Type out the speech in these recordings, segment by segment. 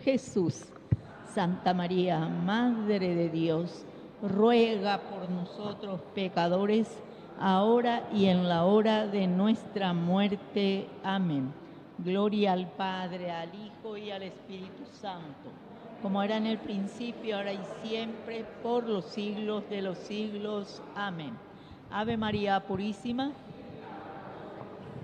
Jesús. Santa María, Madre de Dios, ruega por nosotros pecadores, ahora y en la hora de nuestra muerte. Amén. Gloria al Padre, al Hijo y al Espíritu Santo, como era en el principio, ahora y siempre, por los siglos de los siglos. Amén. Ave María Purísima,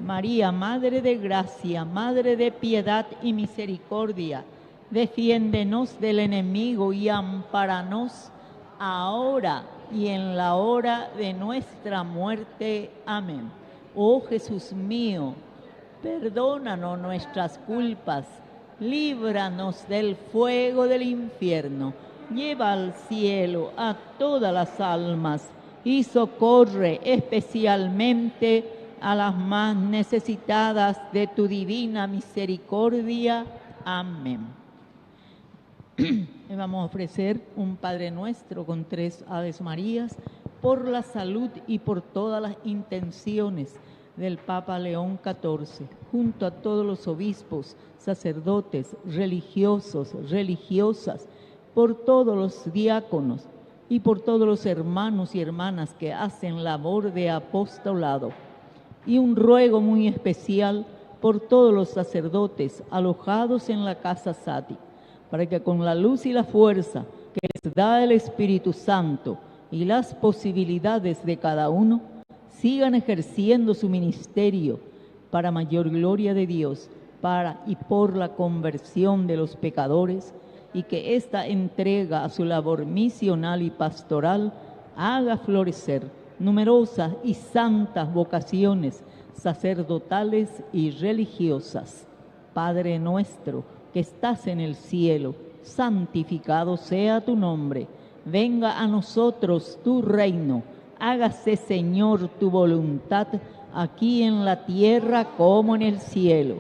María, Madre de Gracia, Madre de Piedad y Misericordia, defiéndenos del enemigo y ampáranos ahora y en la hora de nuestra muerte. Amén. Oh Jesús mío, perdónanos nuestras culpas, líbranos del fuego del infierno, lleva al cielo a todas las almas y socorre especialmente a las más necesitadas de tu divina misericordia. Amén. Le vamos a ofrecer un Padre Nuestro con 3 Aves Marías por la salud y por todas las intenciones del Papa León XIV, junto a todos los obispos, sacerdotes, religiosos, religiosas, por todos los diáconos y por todos los hermanos y hermanas que hacen labor de apostolado. Y un ruego muy especial por todos los sacerdotes alojados en la casa Sati, para que con la luz y la fuerza que les da el Espíritu Santo y las posibilidades de cada uno, sigan ejerciendo su ministerio para mayor gloria de Dios, para y por la conversión de los pecadores, y que esta entrega a su labor misional y pastoral haga florecer numerosas y santas vocaciones sacerdotales y religiosas. Padre nuestro que estás en el cielo, santificado sea tu nombre. Venga a nosotros tu reino. Hágase, Señor, tu voluntad, aquí en la tierra como en el cielo.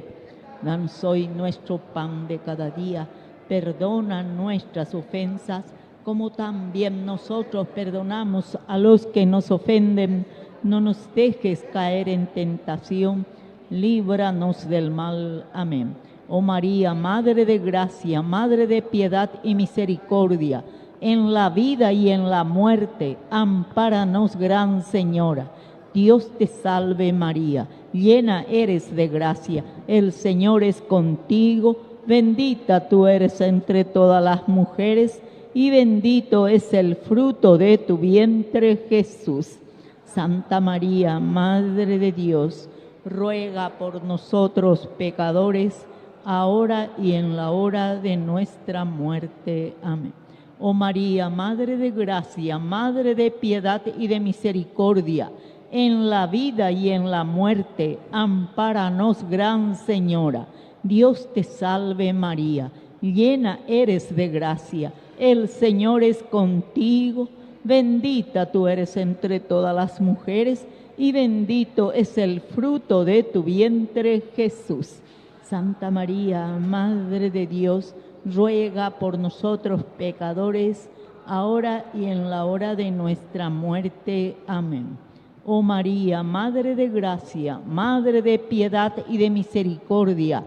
Danos hoy nuestro pan de cada día. Perdona nuestras ofensas, como también nosotros perdonamos a los que nos ofenden. No nos dejes caer en tentación, líbranos del mal. Amén. Oh María, Madre de Gracia, Madre de Piedad y Misericordia, en la vida y en la muerte, ampáranos, Gran Señora. Dios te salve María, llena eres de gracia, el Señor es contigo, bendita tú eres entre todas las mujeres, y bendito es el fruto de tu vientre, Jesús. Santa María, Madre de Dios, ruega por nosotros pecadores, ahora y en la hora de nuestra muerte. Amén. Oh María, Madre de Gracia, Madre de Piedad y de Misericordia, en la vida y en la muerte, ampáranos, Gran Señora. Dios te salve María, llena eres de gracia, el Señor es contigo, bendita tú eres entre todas las mujeres, y bendito es el fruto de tu vientre, Jesús. Santa María, Madre de Dios, ruega por nosotros pecadores, ahora y en la hora de nuestra muerte. Amén. Oh María, Madre de Gracia, Madre de Piedad y de Misericordia,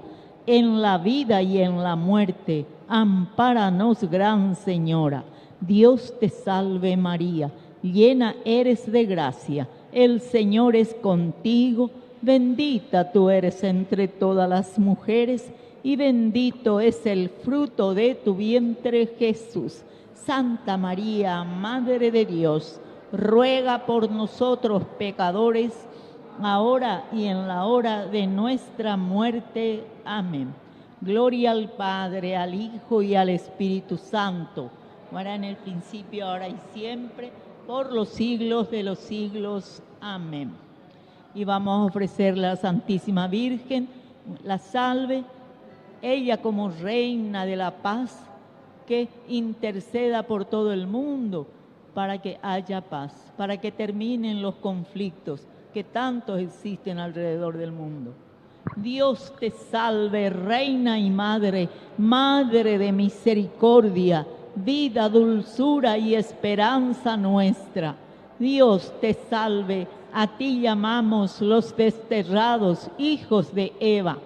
en la vida y en la muerte, ampáranos, Gran Señora. Dios te salve María, llena eres de gracia, el Señor es contigo, bendita tú eres entre todas las mujeres, y bendito es el fruto de tu vientre, Jesús. Santa María, Madre de Dios, ruega por nosotros pecadores, ahora y en la hora de nuestra muerte. Amén. Gloria al Padre, al Hijo y al Espíritu Santo, como era en el principio, ahora y siempre, por los siglos de los siglos. Amén. Y vamos a ofrecerle a la Santísima Virgen la salve, ella como Reina de la Paz, que interceda por todo el mundo para que haya paz, para que terminen los conflictos que tantos existen alrededor del mundo. Dios te salve, Reina y Madre, Madre de misericordia, vida, dulzura y esperanza nuestra. Dios te salve, a ti llamamos los desterrados hijos de Eva.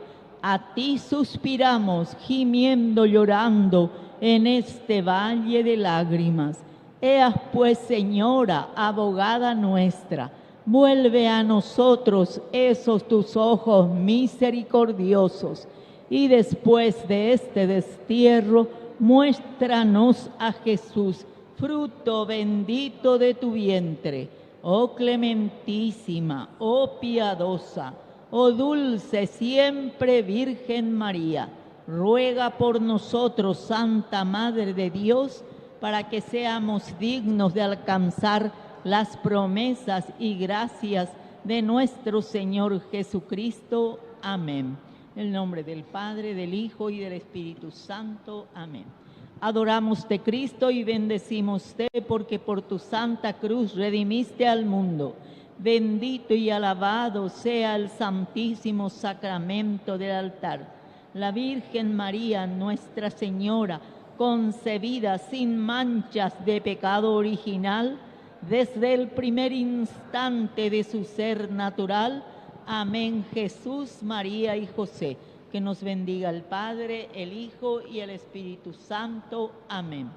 A ti suspiramos, gimiendo, llorando, en este valle de lágrimas. Ea pues, Señora, abogada nuestra, vuelve a nosotros esos tus ojos misericordiosos, y después de este destierro, muéstranos a Jesús, fruto bendito de tu vientre. Oh clementísima, oh piadosa, oh dulce siempre Virgen María, ruega por nosotros, Santa Madre de Dios, para que seamos dignos de alcanzar las promesas y gracias de nuestro Señor Jesucristo. Amén. En el nombre del Padre, del Hijo y del Espíritu Santo. Amén. Adoramos-te, Cristo, y bendecimos-te, porque por tu santa cruz redimiste al mundo. Bendito y alabado sea el santísimo sacramento del altar. La Virgen María, Nuestra Señora, concebida sin manchas de pecado original, desde el primer instante de su ser natural. Amén. Jesús, María y José. Que nos bendiga el Padre, el Hijo y el Espíritu Santo. Amén.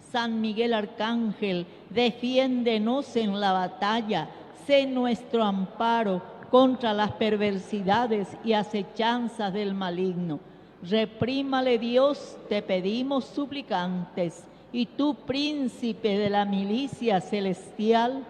San Miguel Arcángel, defiéndenos en la batalla, sé nuestro amparo contra las perversidades y acechanzas del maligno. Reprímale Dios, te pedimos suplicantes, y tú, príncipe de la milicia celestial,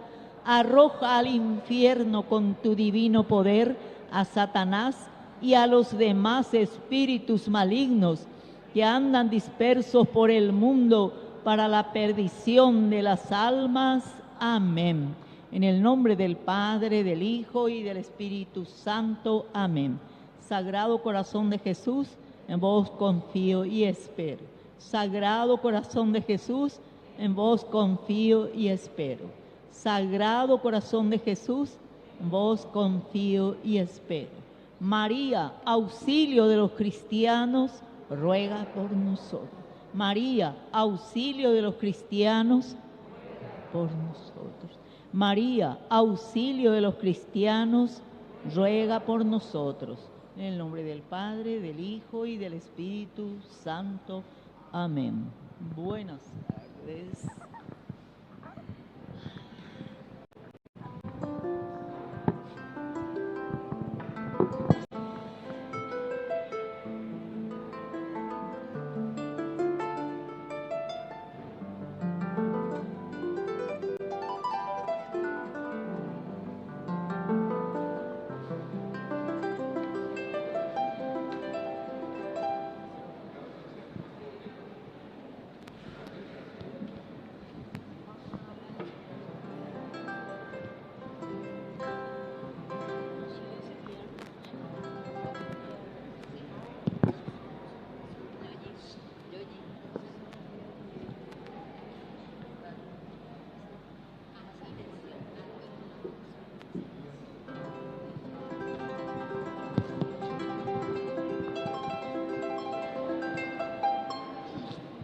arroja al infierno con tu divino poder a Satanás y a los demás espíritus malignos que andan dispersos por el mundo para la perdición de las almas. Amén. En el nombre del Padre, del Hijo y del Espíritu Santo. Amén. Sagrado corazón de Jesús, en vos confío y espero. Sagrado corazón de Jesús, en vos confío y espero. Sagrado corazón de Jesús, en vos confío y espero. María, auxilio de los cristianos, ruega por nosotros. María, auxilio de los cristianos, por nosotros. María, auxilio de los cristianos, ruega por nosotros. En el nombre del Padre, del Hijo y del Espíritu Santo. Amén. Buenas tardes.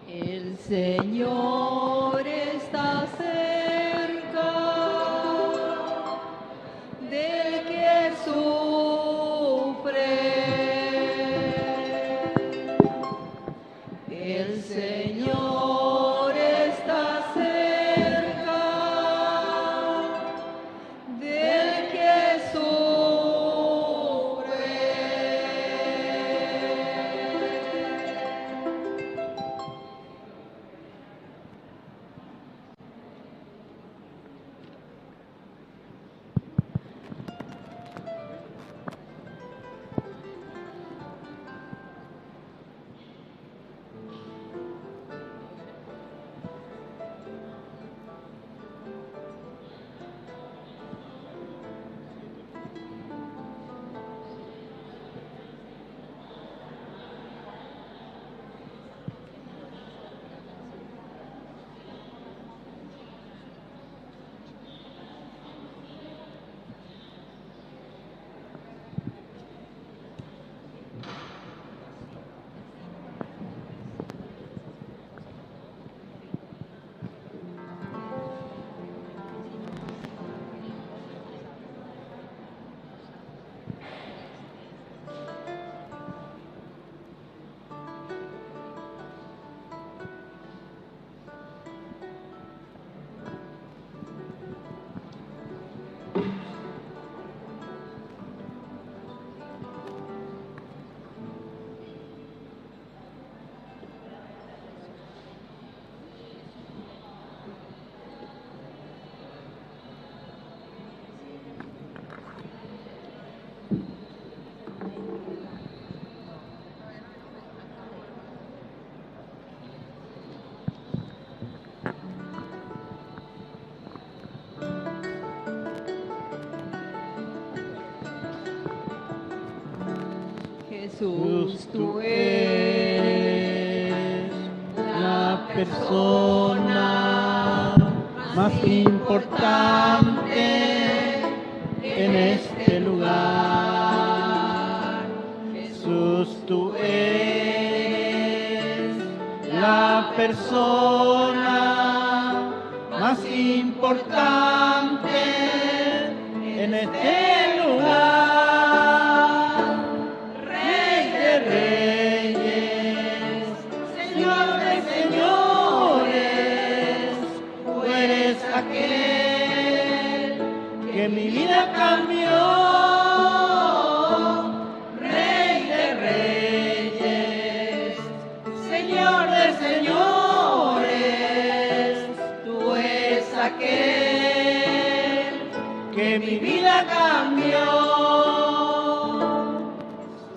El Señor está cerca del que sufre. El Señor está cerca del que sufre. Jesús, tú eres la persona más importante en este lugar. Jesús, tú eres la persona más importante en este lugar. Rey de reyes, Señor de señores, tú eres aquel que mi vida cambió. Rey de reyes, Señor de señores, tú eres aquel que mi vida cambió.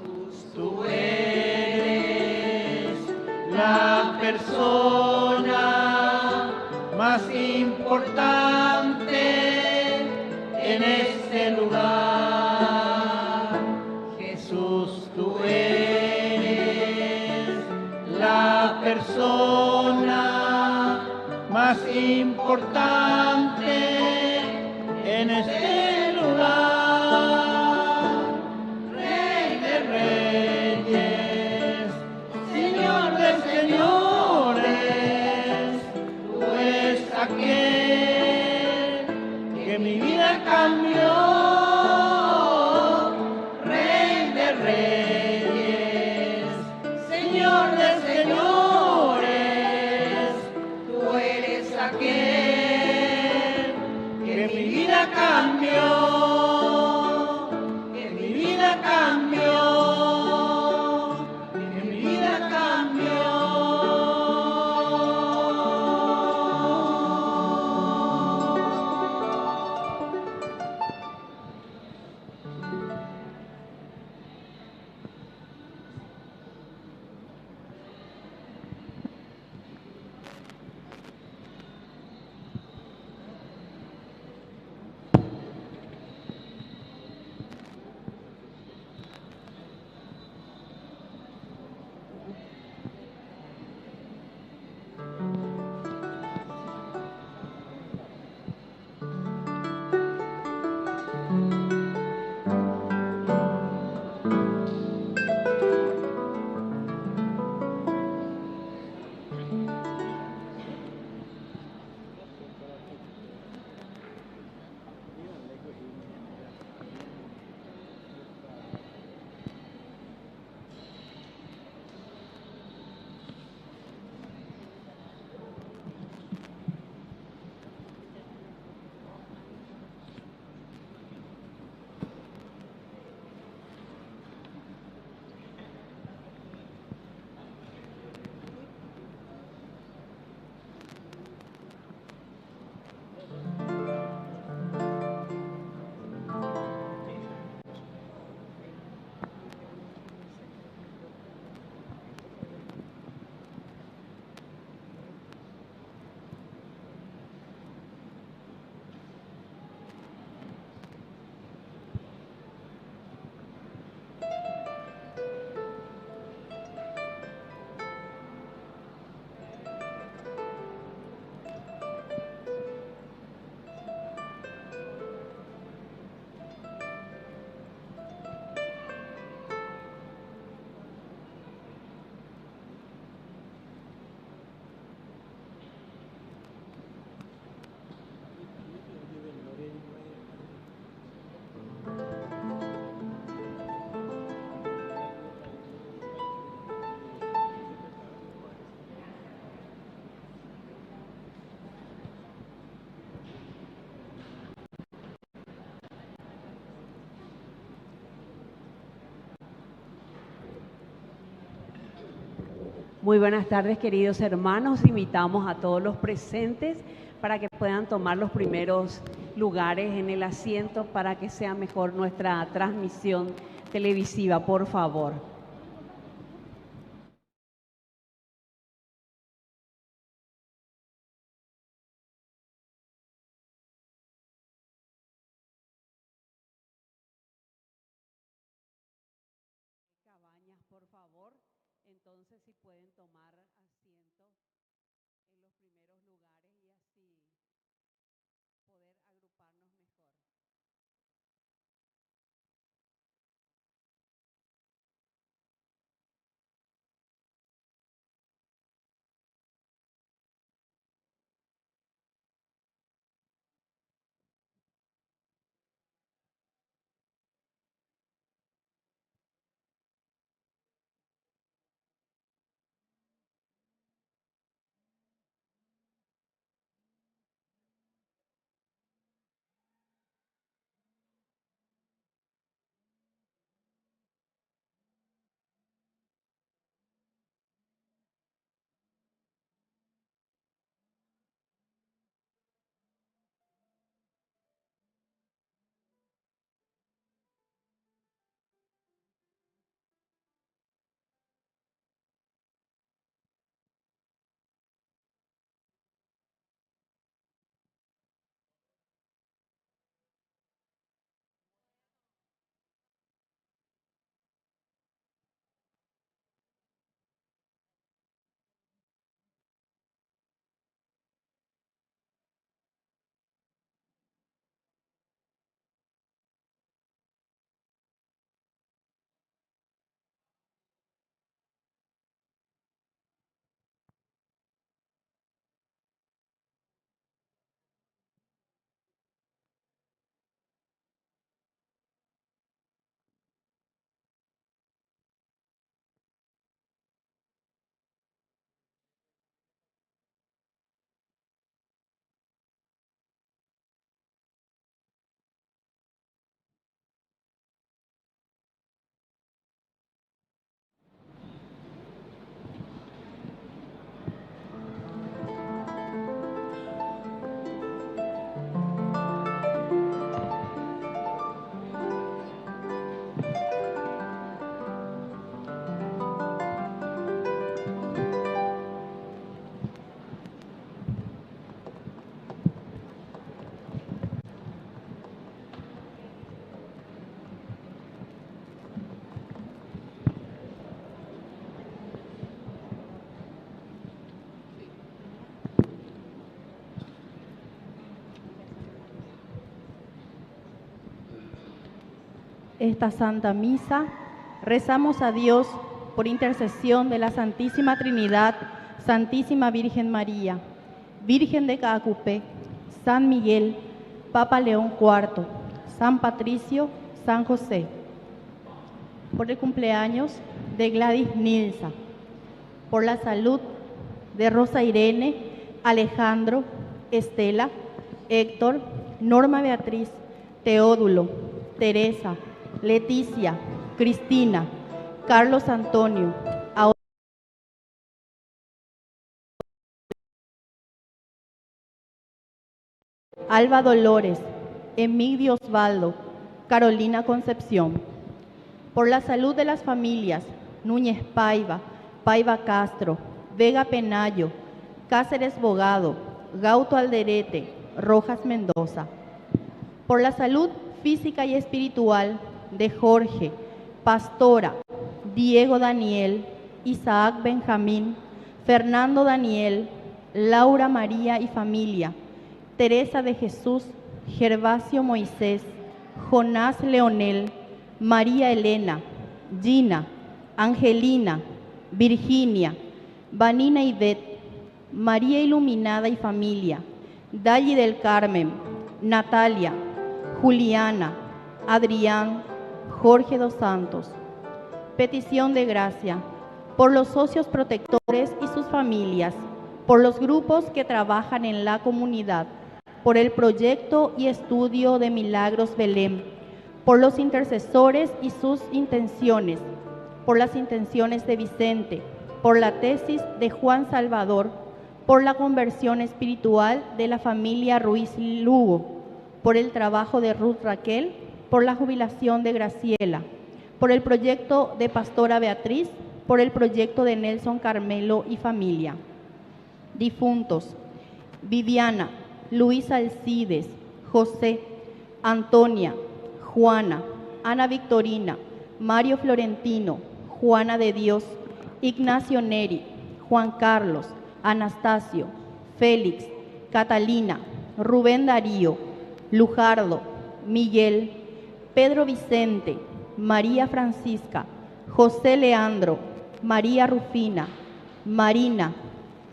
Jesús, tú eres la persona más importante en este lugar. Jesús, tú eres la persona más importante en este lugar. Rey de reyes, Señor de señores, tú eres aquel que mi vida cambió. Rey de reyes, Señor de señores, tú eres aquel que mi vida cambió, que mi vida cambió, que mi vida cambió. Muy buenas tardes, queridos hermanos. Invitamos a todos los presentes para que puedan tomar los primeros lugares en el asiento para que sea mejor nuestra transmisión televisiva, por favor. Cabañas Entonces, si pueden tomar asiento en los primeros lugares y así poder agruparnos mejor. Esta Santa Misa, rezamos a Dios por intercesión de la Santísima Trinidad, Santísima Virgen María, Virgen de Caacupé, San Miguel, Papa León IV, San Patricio, San José. Por el cumpleaños de Gladys Nilsa, por la salud de Rosa Irene, Alejandro, Estela, Héctor, Norma Beatriz, Teodulo, Teresa, Leticia, Cristina, Carlos Antonio, Alba Dolores, Emilio Osvaldo, Carolina Concepción. Por la salud de las familias Núñez Paiva, Paiva Castro, Vega Penayo, Cáceres Bogado, Gauto Alderete, Rojas Mendoza. Por la salud física y espiritual de Jorge, Pastora, Diego Daniel, Isaac Benjamín, Fernando Daniel, Laura María y familia, Teresa de Jesús, Gervasio Moisés, Jonás Leonel, María Elena, Gina, Angelina, Virginia, Vanina Ivette, María Iluminada y familia, Dalli del Carmen, Natalia, Juliana, Adrián, Jorge dos Santos. Petición de gracia por los socios protectores y sus familias, por los grupos que trabajan en la comunidad, por el proyecto y estudio de Milagros Belén, por los intercesores y sus intenciones, por las intenciones de Vicente, por la tesis de Juan Salvador, por la conversión espiritual de la familia Ruiz Lugo, por el trabajo de Ruth Raquel, por la jubilación de Graciela, por el proyecto de Pastora Beatriz, por el proyecto de Nelson Carmelo y familia. Difuntos: Viviana, Luisa Alcides, José, Antonia, Juana, Ana Victorina, Mario Florentino, Juana de Dios, Ignacio Neri, Juan Carlos, Anastasio, Félix, Catalina, Rubén Darío, Lujardo, Miguel, Pedro Vicente, María Francisca, José Leandro, María Rufina, Marina,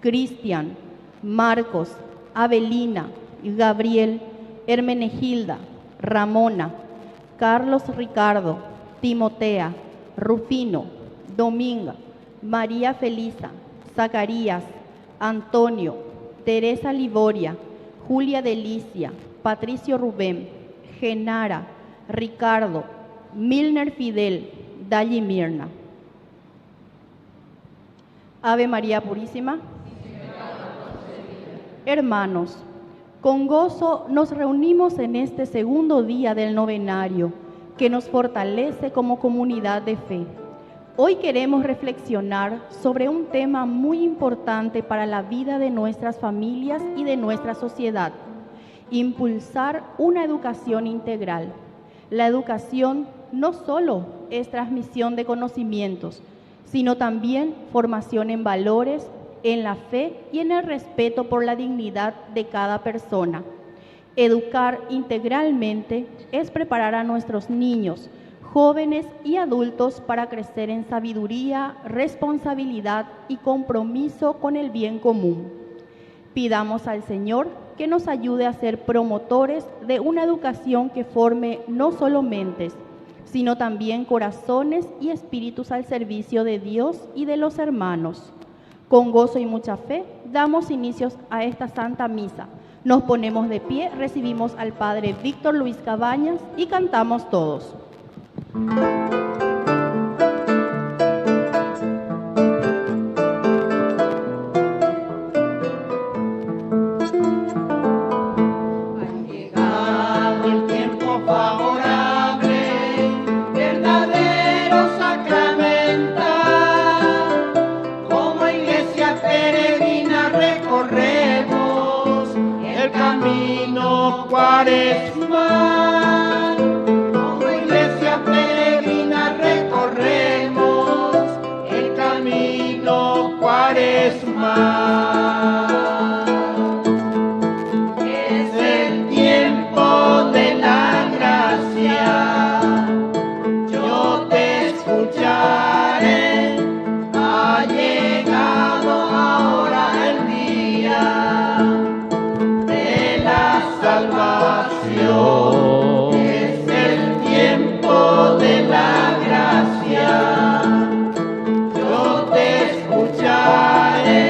Cristian, Marcos, Avelina, Gabriel, Hermenegilda, Ramona, Carlos Ricardo, Timotea, Rufino, Dominga, María Felisa, Zacarías, Antonio, Teresa Liboria, Julia Delicia, Patricio Rubén, Genara, Ricardo, Milner Fidel, Dalli Mirna. Ave María Purísima. Hermanos, con gozo nos reunimos en este segundo día del novenario que nos fortalece como comunidad de fe. Hoy queremos reflexionar sobre un tema muy importante para la vida de nuestras familias y de nuestra sociedad: impulsar una educación integral. La educación no solo es transmisión de conocimientos, sino también formación en valores, en la fe y en el respeto por la dignidad de cada persona. Educar integralmente es preparar a nuestros niños, jóvenes y adultos para crecer en sabiduría, responsabilidad y compromiso con el bien común. Pidamos al Señor que nos ayude a ser promotores de una educación que forme no solo mentes, sino también corazones y espíritus al servicio de Dios y de los hermanos. Con gozo y mucha fe damos inicios a esta Santa Misa. Nos ponemos de pie, recibimos al Padre Víctor Luis Cabañas y cantamos todos. Cuaresmal, como iglesia peregrina recorremos el camino cuaresmal. Es el tiempo de la gracia, yo te escucharé, ha llegado ahora el día de la salvación. Es el tiempo de la gracia, yo te escucharé,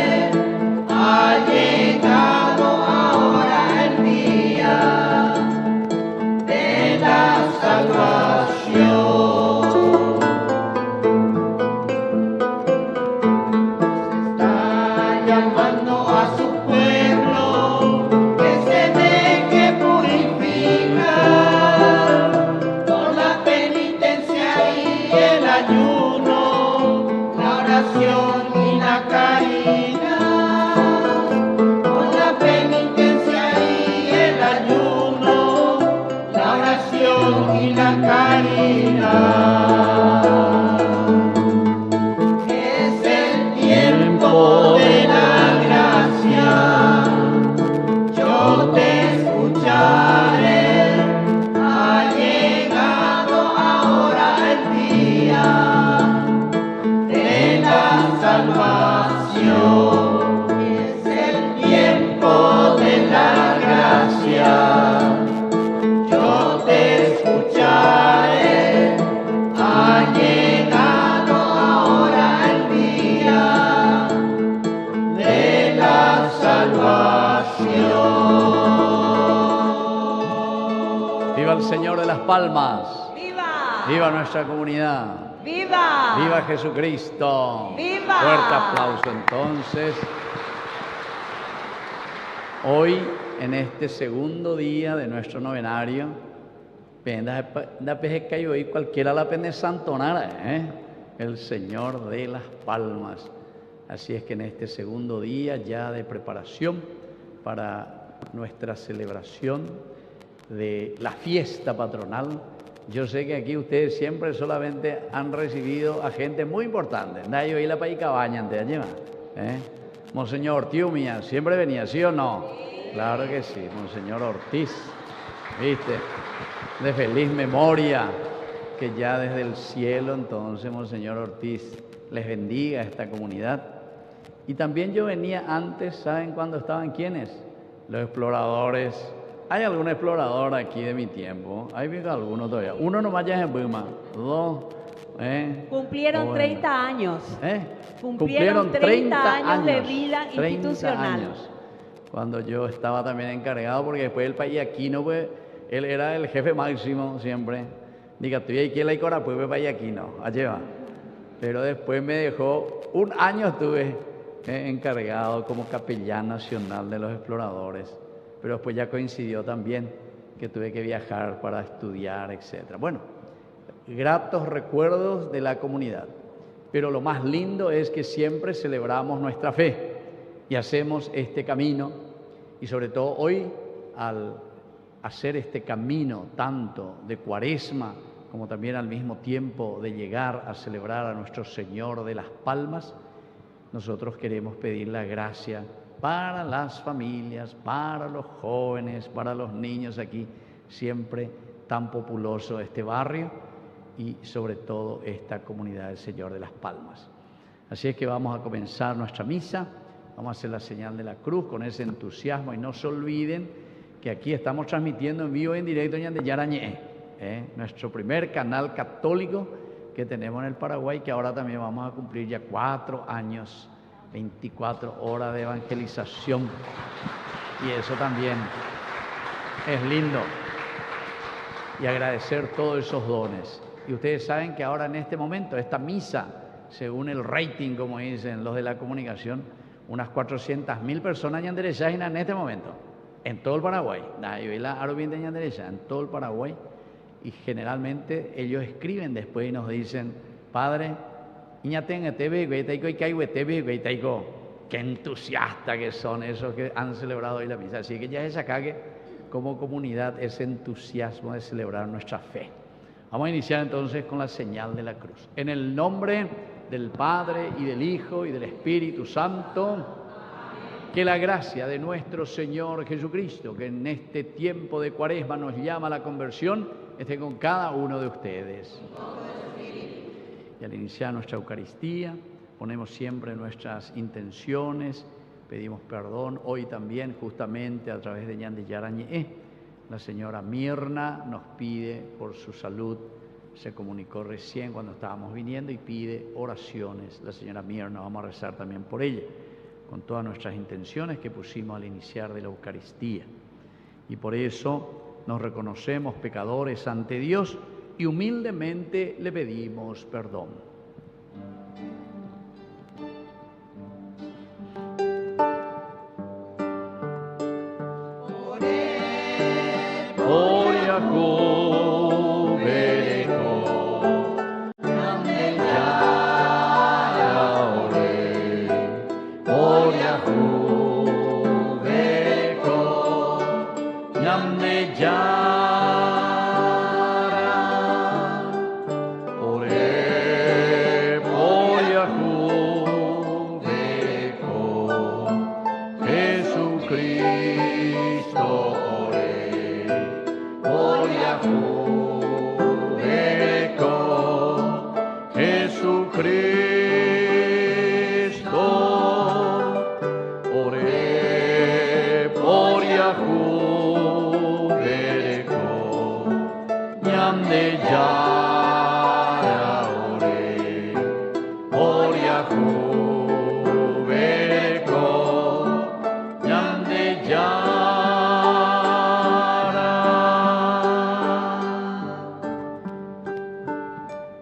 ha llegado ahora el día de la salvación. Está llamando a su pueblo que se deje purificar por la penitencia y el ayuno, la oración y la caridad. Por la penitencia y el ayuno, la oración y la caridad. Es el tiempo de la gracia, yo te escucharé, ha llegado ahora el día de la salvación. Es el tiempo de la gracia, yo te escucharé, ha llegado ahora el día de la salvación. Viva el Señor de las Palmas. ¡Viva! Viva nuestra comunidad. ¡Viva! Viva Jesucristo. ¡Viva! Fuerte aplauso entonces. Hoy, en este segundo día de nuestro novenario, da peje que hoy cualquiera la pende santonara, el Señor de las Palmas. Así es que en este segundo día ya de preparación para nuestra celebración de la fiesta patronal yo sé que aquí ustedes siempre solamente han recibido a gente muy importante. Nadie oí la país cabaña antes de llevar. Monseñor Ortiz mía, siempre venía, ¿sí o no? Claro que sí, Monseñor Ortiz, ¿viste? De feliz memoria, que ya desde el cielo, entonces, Monseñor Ortiz, les bendiga a esta comunidad. Y también yo venía antes, ¿saben cuándo estaban quiénes? Los exploradores. ¿Hay algún explorador aquí de mi tiempo? Hay alguno todavía. Uno nomás ya es en Buma. Dos. Cumplieron bueno. 30 años. Cumplieron 30 años de vida 30 institucional. años. Cuando yo estaba también encargado, porque después el país aquí no, pues, él era el jefe máximo siempre. Diga, tú y aquí la Icora, pues país aquí no, allá va. Pero después me dejó, un año estuve encargado como capellán nacional de los exploradores. Pero después ya coincidió también que tuve que viajar para estudiar, etc. Bueno, gratos recuerdos de la comunidad. Pero lo más lindo es que siempre celebramos nuestra fe y hacemos este camino. Y sobre todo hoy, al hacer este camino tanto de Cuaresma como también al mismo tiempo de llegar a celebrar a nuestro Señor de las Palmas, nosotros queremos pedir la gracia para las familias, para los jóvenes, para los niños aquí, siempre tan populoso este barrio y sobre todo esta comunidad del Señor de las Palmas. Así es que vamos a comenzar nuestra misa, vamos a hacer la señal de la cruz con ese entusiasmo y no se olviden que aquí estamos transmitiendo en vivo y en directo en Yarañé, nuestro primer canal católico que tenemos en el Paraguay, que ahora también vamos a cumplir ya 4 años, 24 horas de evangelización, y eso también es lindo, y agradecer todos esos dones. Y ustedes saben que ahora en este momento, esta misa, según el rating, como dicen los de la comunicación, unas 400.000 personas yanderechadas en este momento, en todo el Paraguay, en todo el Paraguay, y generalmente ellos escriben después y nos dicen, Padre, qué entusiasta que son esos que han celebrado hoy la misa. Así que ya es acá que como comunidad ese entusiasmo de celebrar nuestra fe. Vamos a iniciar entonces con la señal de la cruz. En el nombre del Padre y del Hijo y del Espíritu Santo, que la gracia de nuestro Señor Jesucristo, que en este tiempo de Cuaresma nos llama a la conversión, esté con cada uno de ustedes. Y al iniciar nuestra Eucaristía, ponemos siempre nuestras intenciones, pedimos perdón. Hoy también, justamente a través de Ñande Yarañé, la señora Mirna nos pide por su salud. Se comunicó recién cuando estábamos viniendo y pide oraciones. La señora Mirna, vamos a rezar también por ella, con todas nuestras intenciones que pusimos al iniciar de la Eucaristía. Y por eso nos reconocemos pecadores ante Dios y humildemente le pedimos perdón.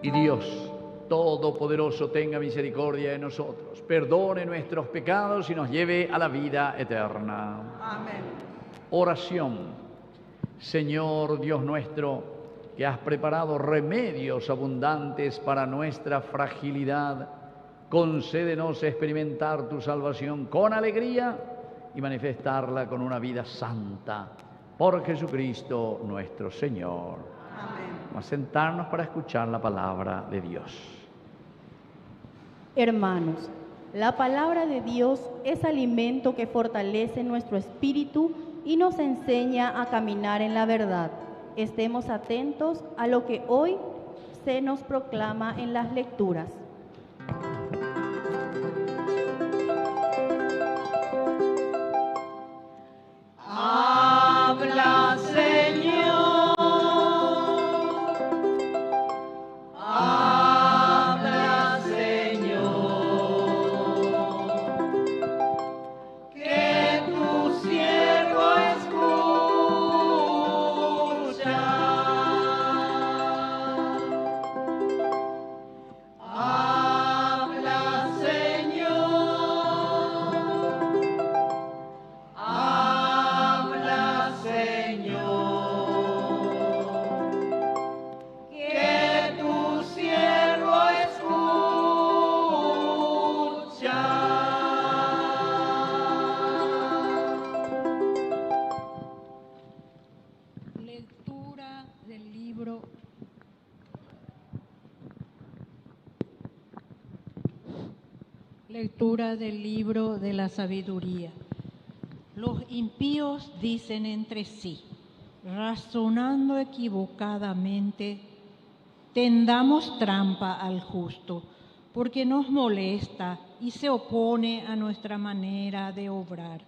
Y Dios Todopoderoso tenga misericordia de nosotros, perdone nuestros pecados y nos lleve a la vida eterna. Amén. Oración. Señor Dios nuestro, que has preparado remedios abundantes para nuestra fragilidad, concédenos experimentar tu salvación con alegría y manifestarla con una vida santa. Por Jesucristo nuestro Señor. Amén. Vamos a sentarnos para escuchar la palabra de Dios. Hermanos, la palabra de Dios es alimento que fortalece nuestro espíritu y nos enseña a caminar en la verdad. Estemos atentos a lo que hoy se nos proclama en las lecturas. Habla, Señor. Habla, Señor. Que tu siervo escucha. Habla, Señor. Habla, Señor. Que tu siervo escucha. Lectura del libro de la sabiduría. Los impíos dicen entre sí, razonando equivocadamente, tendamos trampa al justo, porque nos molesta y se opone a nuestra manera de obrar.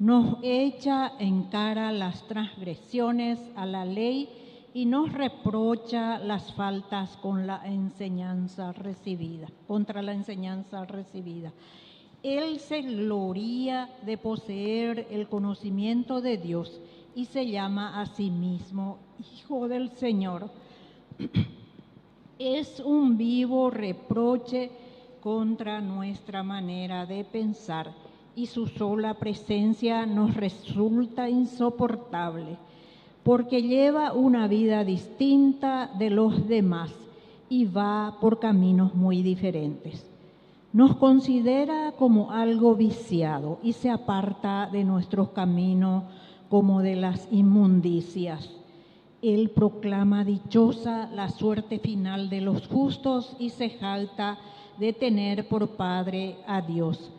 Nos echa en cara las transgresiones a la ley y nos reprocha las faltas contra la enseñanza recibida. Él se gloría de poseer el conocimiento de Dios y se llama a sí mismo Hijo del Señor. Es un vivo reproche contra nuestra manera de pensar y su sola presencia nos resulta insoportable, porque lleva una vida distinta de los demás y va por caminos muy diferentes. Nos considera como algo viciado y se aparta de nuestros caminos como de las inmundicias. Él proclama dichosa la suerte final de los justos y se jacta de tener por Padre a Dios.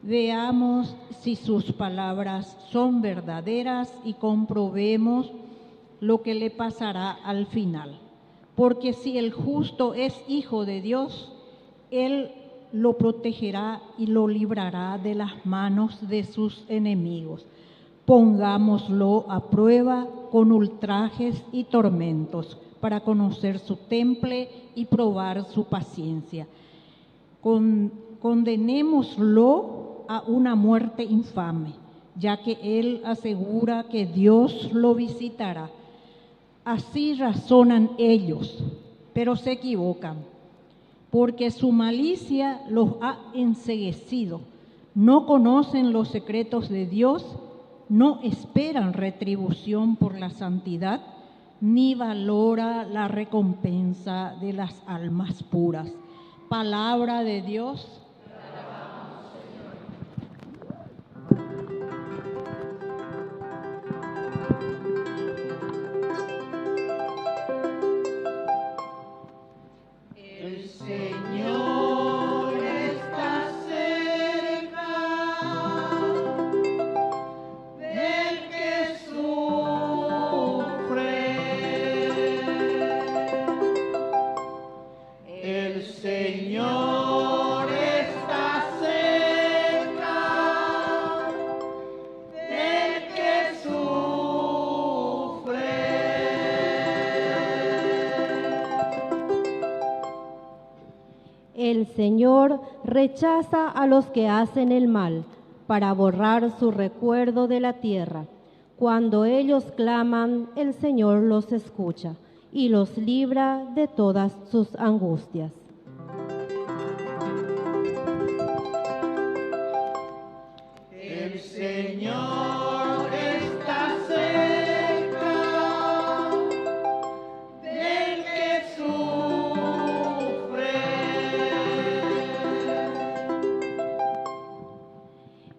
Veamos si sus palabras son verdaderas y comprobemos lo que le pasará al final. Porque si el justo es hijo de Dios, Él lo protegerá y lo librará de las manos de sus enemigos. Pongámoslo a prueba con ultrajes y tormentos para conocer su temple y probar su paciencia. Condenémoslo a una muerte infame, ya que él asegura que Dios lo visitará. Así razonan ellos, pero se equivocan, porque su malicia los ha enceguecido. No conocen los secretos de Dios, no esperan retribución por la santidad, ni valora la recompensa de las almas puras. Palabra de Dios. El Señor está cerca del que sufre. El Señor está cerca del que sufre. El Señor rechaza a los que hacen el mal para borrar su recuerdo de la tierra. Cuando ellos claman, el Señor los escucha y los libra de todas sus angustias. El Señor está cerca del que sufre.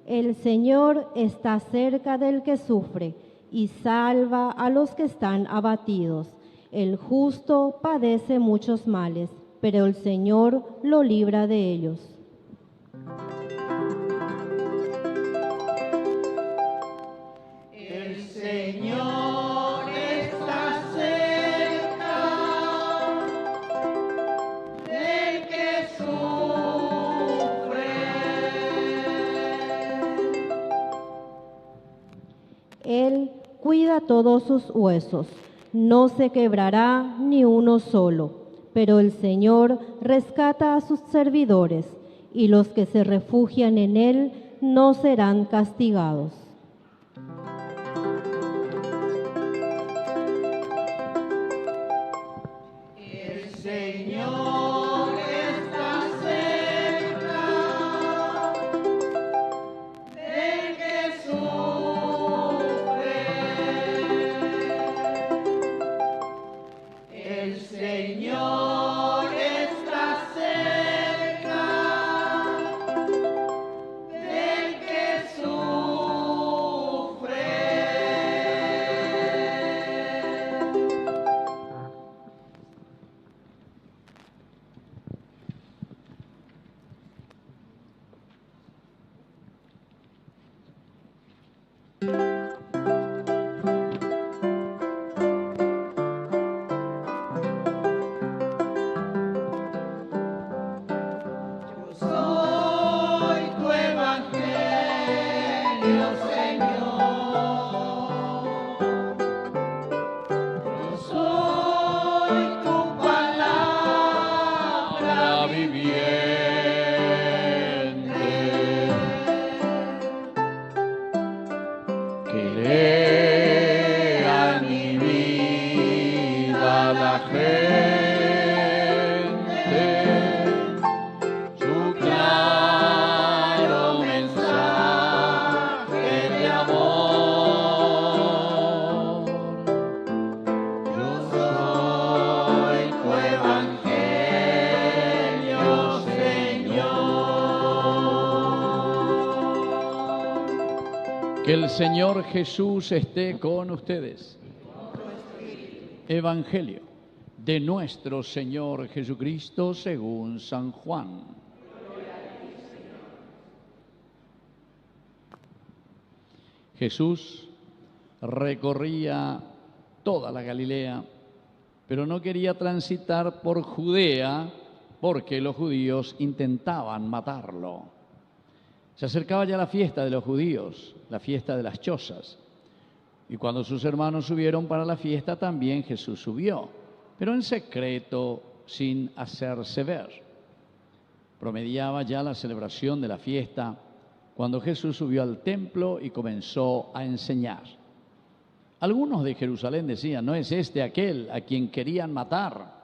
El Señor está cerca del que sufre y salva a los que están abatidos. El justo padece muchos males, pero el Señor lo libra de ellos. El Señor está cerca del que sufre. Él cuida todos sus huesos, no se quebrará ni uno solo, pero el Señor rescata a sus servidores, y los que se refugian en Él no serán castigados. El Señor está cerca del que sufre. El Señor está cerca del que sufre. Yo soy tu evangelio, Señor. Yo soy tu palabra viviente, que lea en mi vida la gente su claro mensaje de amor. Yo soy tu evangelio, Señor. Que el Señor Jesús esté con ustedes. Evangelio de nuestro Señor Jesucristo según San Juan. Jesús recorría toda la Galilea, pero no quería transitar por Judea porque los judíos intentaban matarlo. Se acercaba ya la fiesta de los judíos, la fiesta de las chozas. Y cuando sus hermanos subieron para la fiesta, también Jesús subió, pero en secreto, sin hacerse ver. Promediaba ya la celebración de la fiesta cuando Jesús subió al templo y comenzó a enseñar. Algunos de Jerusalén decían: ¿no es este aquel a quien querían matar?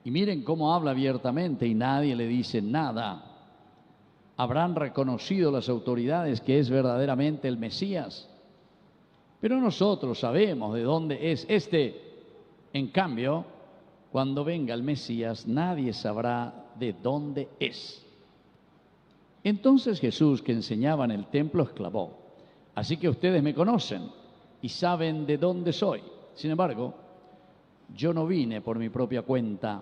Y miren cómo habla abiertamente y nadie le dice nada. ¿Habrán reconocido las autoridades que es verdaderamente el Mesías? Pero nosotros sabemos de dónde es este. En cambio, cuando venga el Mesías, nadie sabrá de dónde es. Entonces Jesús, que enseñaba en el templo, exclamó: así que ustedes me conocen y saben de dónde soy. Sin embargo, yo no vine por mi propia cuenta,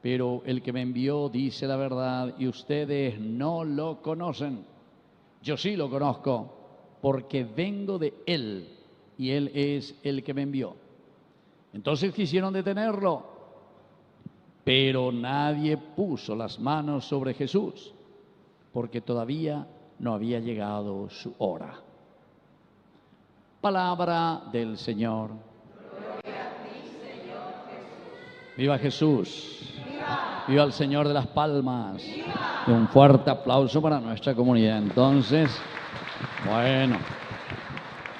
pero el que me envió dice la verdad y ustedes no lo conocen. Yo sí lo conozco porque vengo de Él y Él es el que me envió. Entonces quisieron detenerlo, pero nadie puso las manos sobre Jesús porque todavía no había llegado su hora. Palabra del Señor. Gloria a ti, Señor Jesús. ¡Viva Jesús! ¡Viva! ¡Viva el Señor de las Palmas! ¡Viva! Y un fuerte aplauso para nuestra comunidad. Entonces, bueno,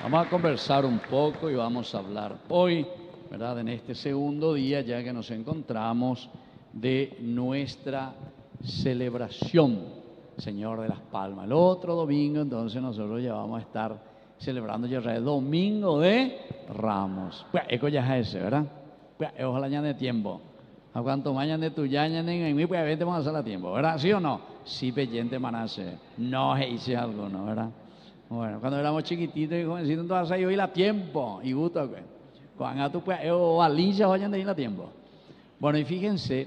vamos a conversar un poco y vamos a hablar hoy, ¿verdad?, en este segundo día ya que nos encontramos de nuestra celebración, Señor de las Palmas. El otro domingo, entonces, nosotros ya vamos a estar celebrando ya el Domingo de Ramos. Pues, eco ya es ese, ¿verdad? Pues, ojalá ya de tiempo. A cuanto mañana de tu ya en mí, pues, a ver, vamos a hacer a tiempo, ¿verdad? ¿Sí o no? Sí, peyente manase. No hice algo, ¿no? ¿Verdad? Bueno, cuando éramos chiquititos y jovencitos, entonces ahí hoy la tiempo y gusto, pues. Cuando tú puedes, o alilla vayan de ahí la tiempo. Bueno, y fíjense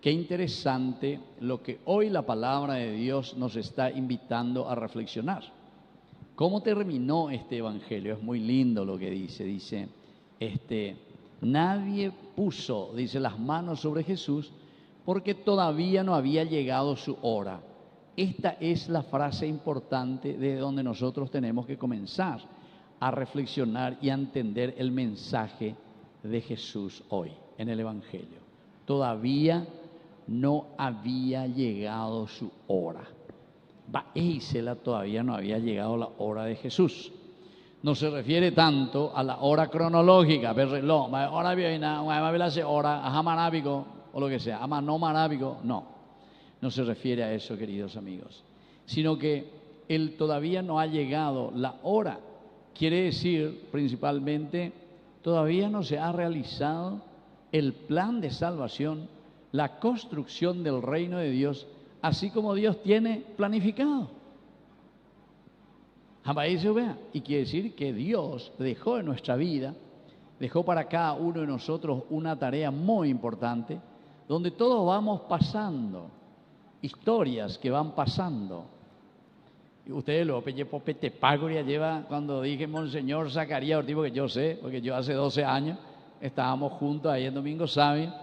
qué interesante lo que hoy la palabra de Dios nos está invitando a reflexionar. ¿Cómo terminó este evangelio? Es muy lindo lo que dice. Dice, nadie puso, dice, las manos sobre Jesús porque todavía no había llegado su hora. Esta es la frase importante de donde nosotros tenemos que comenzar a reflexionar y a entender el mensaje de Jesús hoy en el evangelio. Todavía no había llegado su hora. Todavía no había llegado la hora de Jesús. No se refiere tanto a la hora cronológica, pero reloj, hora viene, hora, ajamarábico o lo que sea, ama no marábico, no se refiere a eso, queridos amigos, sino que él todavía no ha llegado la hora. Quiere decir, principalmente, todavía no se ha realizado el plan de salvación, la construcción del reino de Dios, así como Dios tiene planificado. Y quiere decir que Dios dejó en nuestra vida, dejó para cada uno de nosotros una tarea muy importante, donde todos vamos pasando, historias que van pasando. Y ustedes lo te pago ya lleva cuando dije Monseñor Zacarías Ortiz, porque yo sé, porque yo hace 12 años estábamos juntos ahí en Domingo Sabio.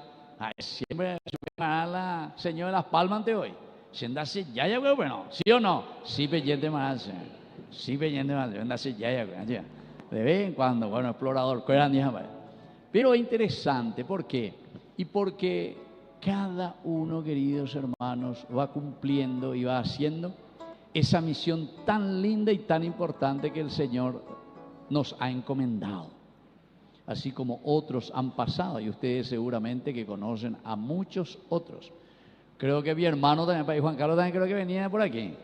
Siempre a la señora de Las Palmas ante hoy. Siéndase ya, bueno, ¿sí o no? Sí, peyente más. Sí, peyente más. Siéndase ya. De vez en cuando, bueno, explorador, pero es interesante, ¿por qué? Y porque cada uno, queridos hermanos, va cumpliendo y va haciendo esa misión tan linda y tan importante que el Señor nos ha encomendado. Así como otros han pasado, y ustedes seguramente que conocen a muchos otros. Creo que mi hermano también, Juan Carlos también creo que venía por aquí.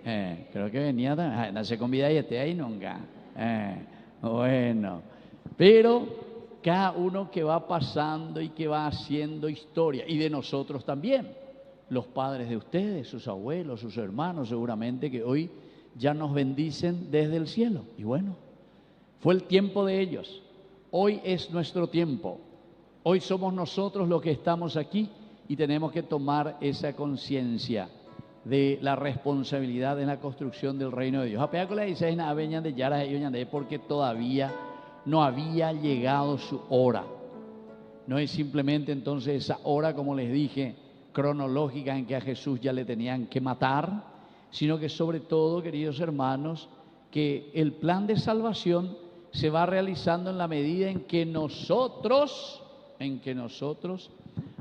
Creo que venía también, no se convida y esté ahí nunca. Bueno, pero cada uno que va pasando y que va haciendo historia, y de nosotros también. Los padres de ustedes, sus abuelos, sus hermanos, seguramente que hoy ya nos bendicen desde el cielo. Y bueno, fue el tiempo de ellos. Hoy es nuestro tiempo. Hoy somos nosotros los que estamos aquí y tenemos que tomar esa conciencia de la responsabilidad en la construcción del reino de Dios. Porque todavía no había llegado su hora. No es simplemente entonces esa hora, como les dije, cronológica en que a Jesús ya le tenían que matar, sino que sobre todo, queridos hermanos, que el plan de salvación se va realizando en la medida en que nosotros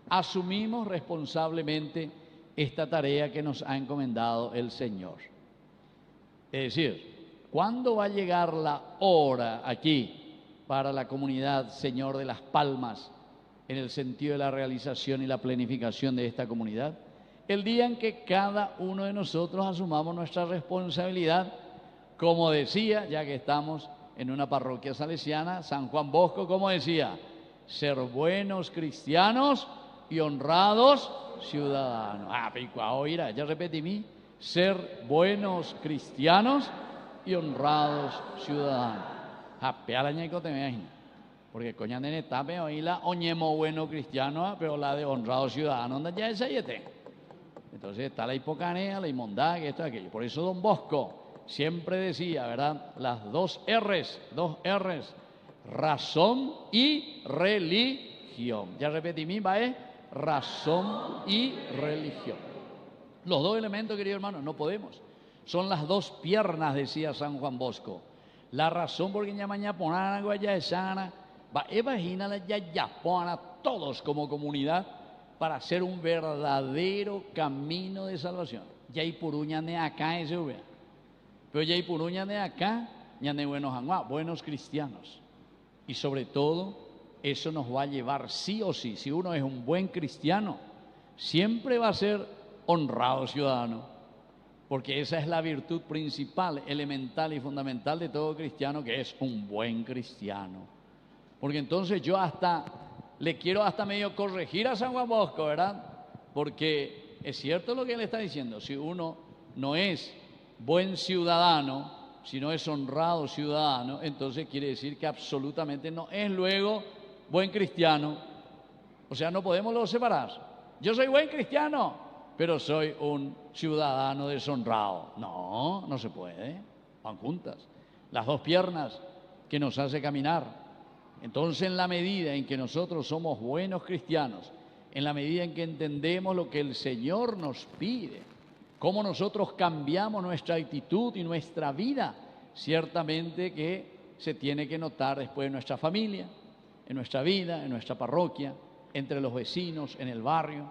asumimos responsablemente esta tarea que nos ha encomendado el Señor. Es decir, ¿cuándo va a llegar la hora aquí para la comunidad Señor de Las Palmas, en el sentido de la realización y la planificación de esta comunidad? El día en que cada uno de nosotros asumamos nuestra responsabilidad, como decía, ya que estamos en una parroquia salesiana, San Juan Bosco, como decía, ser buenos cristianos y honrados ciudadanos. Ya repetí mí, ser buenos cristianos y honrados ciudadanos. Porque coña nene tape hoy la oñemo bueno cristiano, pero la de honrado ciudadano, ¿dónde ya es ahí? Entonces está la hipocanea, la inmundad, que esto y aquello. Por eso don Bosco siempre decía, ¿verdad? Las dos R's, razón y religión. Ya repetí mi, razón y religión. Los dos elementos, queridos hermanos, no podemos. Son las dos piernas, decía San Juan Bosco. La razón, porque ya mañana ponan algo allá de sana, imagínala ya ponen todos como comunidad para hacer un verdadero camino de salvación. Ya hay puruña de acá ese hubiera. Pero ya hay puruña de acá, ya de buenos anguá, buenos cristianos. Y sobre todo, eso nos va a llevar sí o sí. Si uno es un buen cristiano, siempre va a ser honrado ciudadano. Porque esa es la virtud principal, elemental y fundamental de todo cristiano, que es un buen cristiano. Porque entonces yo le quiero hasta medio corregir a San Juan Bosco, ¿verdad? Porque es cierto lo que él está diciendo. Si uno no es buen ciudadano, si no es honrado ciudadano, entonces quiere decir que absolutamente no es luego buen cristiano. O sea, no podemos luego separar. Yo soy buen cristiano, pero soy un ciudadano deshonrado. No, no se puede. Van juntas. Las dos piernas que nos hace caminar. Entonces, en la medida en que nosotros somos buenos cristianos, en la medida en que entendemos lo que el Señor nos pide, cómo nosotros cambiamos nuestra actitud y nuestra vida, ciertamente que se tiene que notar después en nuestra familia, en nuestra vida, en nuestra parroquia, entre los vecinos, en el barrio.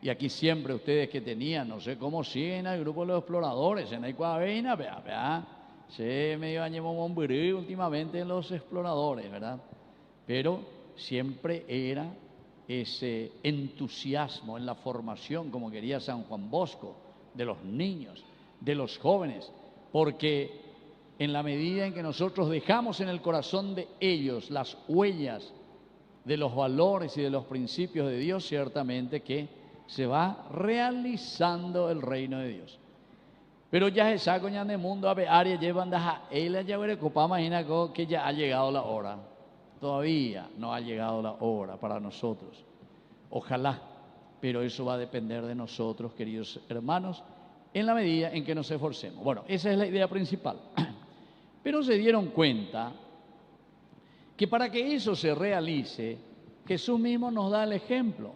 Y aquí siempre ustedes que tenían, no sé cómo siguen al grupo de los exploradores, en la Cuavena, se medio añemo Momburí últimamente en los exploradores, ¿verdad? Pero siempre era ese entusiasmo en la formación, como quería San Juan Bosco, de los niños, de los jóvenes, porque en la medida en que nosotros dejamos en el corazón de ellos las huellas de los valores y de los principios de Dios, ciertamente que se va realizando el reino de Dios. Pero ya se saca en el mundo a área llevan a ella ya veré copa imagina que ya ha llegado la hora. Todavía no ha llegado la hora para nosotros. Ojalá, pero eso va a depender de nosotros, queridos hermanos, en la medida en que nos esforcemos. Bueno, esa es la idea principal. Pero se dieron cuenta que para que eso se realice, Jesús mismo nos da el ejemplo.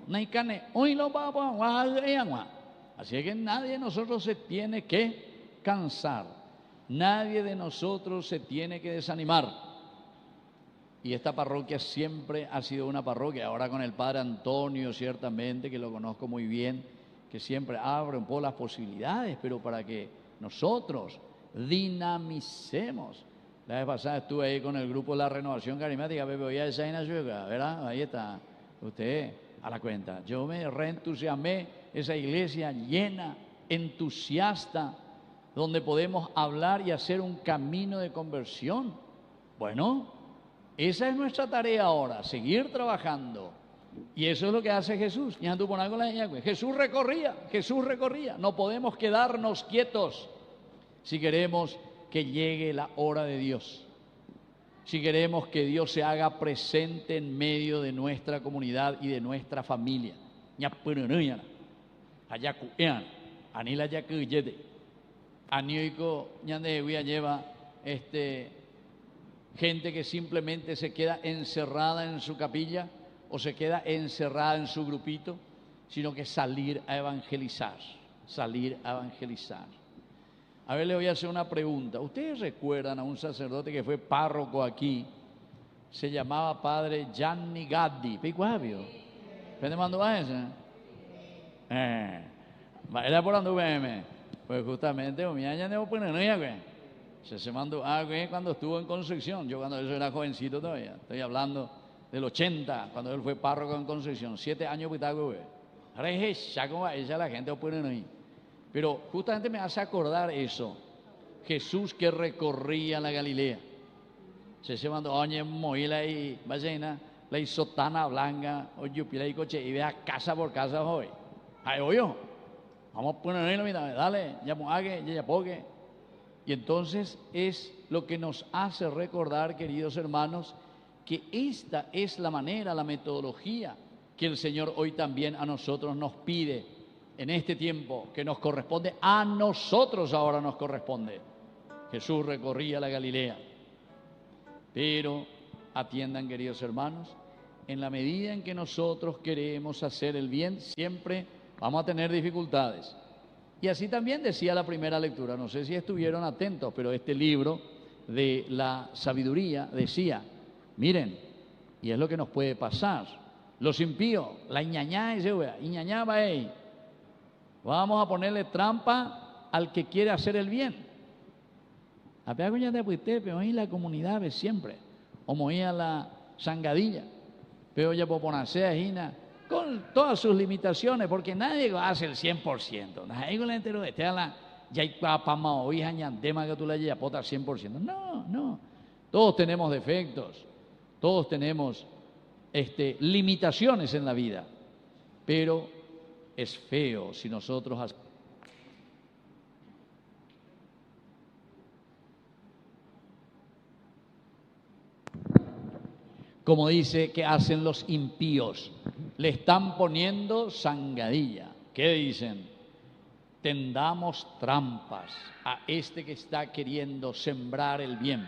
Así que nadie de nosotros se tiene que cansar, nadie de nosotros se tiene que desanimar. Y esta parroquia siempre ha sido una parroquia, ahora con el Padre Antonio, ciertamente, que lo conozco muy bien, que siempre abre un poco las posibilidades, pero para que nosotros dinamicemos. La vez pasada estuve ahí con el grupo de la Renovación Carismática, ¿verdad? Ahí está, usted a la cuenta. Yo me reentusiasmé, esa iglesia llena, entusiasta, donde podemos hablar y hacer un camino de conversión. Bueno, esa es nuestra tarea ahora, seguir trabajando. Y eso es lo que hace Jesús. Jesús recorría. No podemos quedarnos quietos si queremos que llegue la hora de Dios. Si queremos que Dios se haga presente en medio de nuestra comunidad y de nuestra familia. Lleva gente que simplemente se queda encerrada en su capilla o se queda encerrada en su grupito, sino que salir a evangelizar. A ver, le voy a hacer una pregunta. ¿Ustedes recuerdan a un sacerdote que fue párroco aquí? Se llamaba Padre Gianni Gaddi. ¿Picuavio? ¿Dónde mandó a ese? Era por anduve. Pues justamente, se mandó cuando estuvo en Concepción. Yo cuando eso era jovencito todavía. Estoy hablando del 80, cuando él fue párroco en Concepción. 7 años pitago. Ahora es ya como ella la gente opone ahí. Pero justamente me hace acordar eso. Jesús que recorría la Galilea. Se mandó, oye, moila y ballena, la sotana blanca, oye, pila y coche, y vea casa por casa hoy. Ay, oye, vamos a ponerlo, mira, dale, ya moague, ya poque. Y entonces es lo que nos hace recordar, queridos hermanos, que esta es la manera, la metodología que el Señor hoy también a nosotros nos pide en este tiempo, que nos corresponde, a nosotros ahora nos corresponde. Jesús recorría la Galilea. Pero atiendan, queridos hermanos, en la medida en que nosotros queremos hacer el bien, siempre vamos a tener dificultades. Y así también decía la primera lectura, no sé si estuvieron atentos, pero este libro de la sabiduría decía, miren, y es lo que nos puede pasar, los impíos, la iñañá va ahí, vamos a ponerle trampa al que quiere hacer el bien. A la comunidad ve siempre, o moía la zangadilla, pero ya por ponerse con todas sus limitaciones, porque nadie hace el 100%. Nadie con la entero de la ya hay papama o hija ñantema que tú la llevas al 100%. No. Todos tenemos defectos, todos tenemos limitaciones en la vida, pero es feo si nosotros como dice que hacen los impíos. Le están poniendo zangadilla. ¿Qué dicen? Tendamos trampas a este que está queriendo sembrar el bien,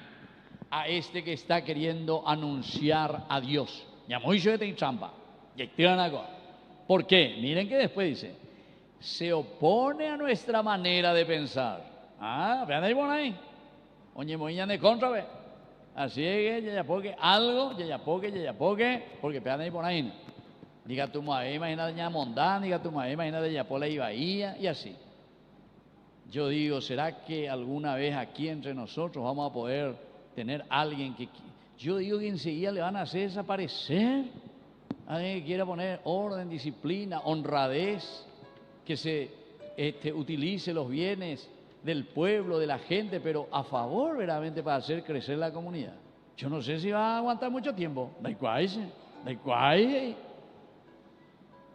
a este que está queriendo anunciar a Dios. Ya muy de trampa. ¿Por qué? Miren que después dice, se opone a nuestra manera de pensar. Vean ahí por ahí. Oye, moña de contra, ve. Así es que ya porque algo, ya porque, porque vean ahí por ahí. Diga tu madre, imagínate ya Mondán, diga tu madre, imagínate ya por la Ibaía y así. Yo digo, ¿será que alguna vez aquí entre nosotros vamos a poder tener alguien que... Yo digo que enseguida le van a hacer desaparecer. Alguien que quiera poner orden, disciplina, honradez, que se utilice los bienes del pueblo, de la gente, pero a favor verdaderamente para hacer crecer la comunidad. Yo no sé si va a aguantar mucho tiempo.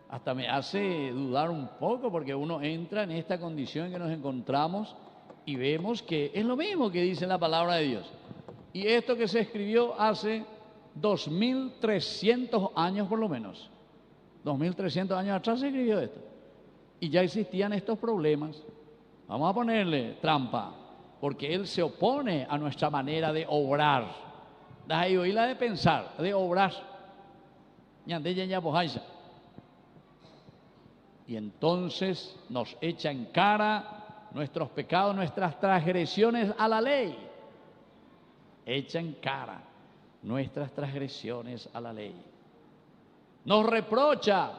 Hasta me hace dudar un poco porque uno entra en esta condición que nos encontramos y vemos que es lo mismo que dice la palabra de Dios. Y esto que se escribió hace 2300 años por lo menos. 2300 años atrás se escribió esto. Y ya existían estos problemas. Vamos a ponerle trampa, porque Él se opone a nuestra manera de obrar. Ahí oí la de pensar, de obrar. Y entonces nos echa en cara nuestros pecados, nuestras transgresiones a la ley. Echa en cara nuestras transgresiones a la ley. Nos reprocha,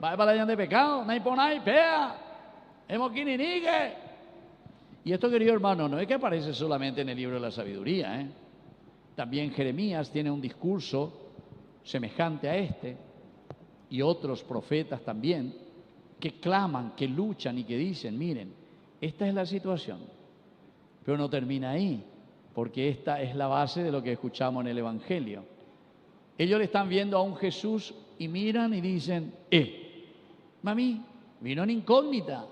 va para de pecado, no hay ponay, pea, hemos quininique. Y esto, querido hermano, no es que aparece solamente en el libro de la sabiduría, También Jeremías tiene un discurso semejante a este, y otros profetas también, que claman, que luchan y que dicen, miren, esta es la situación. Pero no termina ahí, porque esta es la base de lo que escuchamos en el Evangelio. Ellos le están viendo a un Jesús y miran y dicen, mami, vino en incógnita.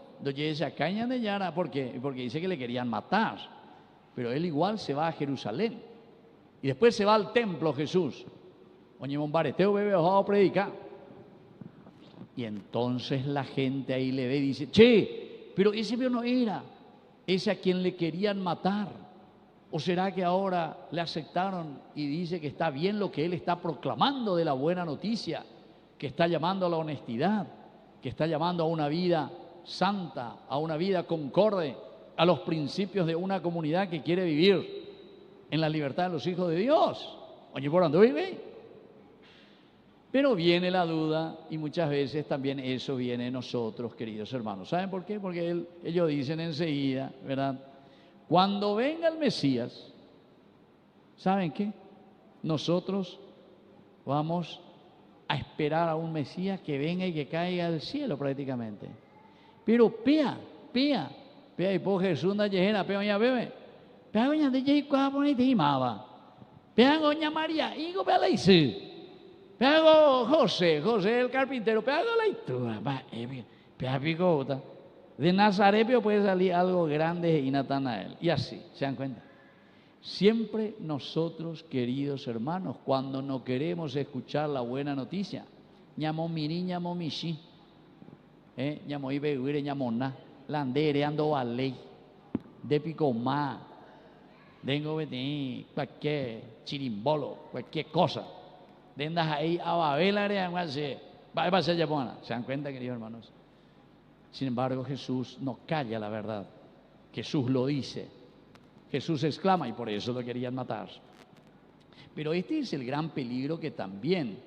¿Por qué? Porque dice que le querían matar. Pero él igual se va a Jerusalén. Y después se va al templo Jesús. Oye, Mombareteo bebe a predicar. Y entonces la gente ahí le ve y dice, che, pero ese no era. Ese a quien le querían matar. ¿O será que ahora le aceptaron y dice que está bien lo que él está proclamando de la buena noticia? Que está llamando a la honestidad, que está llamando a una vida santa, a una vida concorde, a los principios de una comunidad que quiere vivir en la libertad de los hijos de Dios. Oye, ¿por dónde vive? Pero viene la duda y muchas veces también eso viene en nosotros, queridos hermanos. ¿Saben por qué? Porque ellos dicen enseguida, ¿verdad? Cuando venga el Mesías, ¿saben qué? Nosotros vamos a esperar a un Mesías que venga y que caiga del cielo prácticamente. Pero pea y por Jesús na yejera, pea oña bebe. Pea oña de yei kwa ponite imaba. Pea oña María, higo pea la isi. Pea José el carpintero, pea la itúa, pea picota. De Nazaret puede salir algo grande y Natanael. Y así, ¿se dan cuenta? Siempre nosotros, queridos hermanos, cuando no queremos escuchar la buena noticia, ñamo miri, ñamo mishi, ñamo ibeguire, ñamo na, landere, ando valey, de picomá, dengo vení, cualquier chirimbolo, cualquier cosa. Dendas ahí a Babela, ¿se dan cuenta, queridos hermanos? Sin embargo, Jesús no calla la verdad. Jesús lo dice. Jesús exclama y por eso lo querían matar. Pero este es el gran peligro que también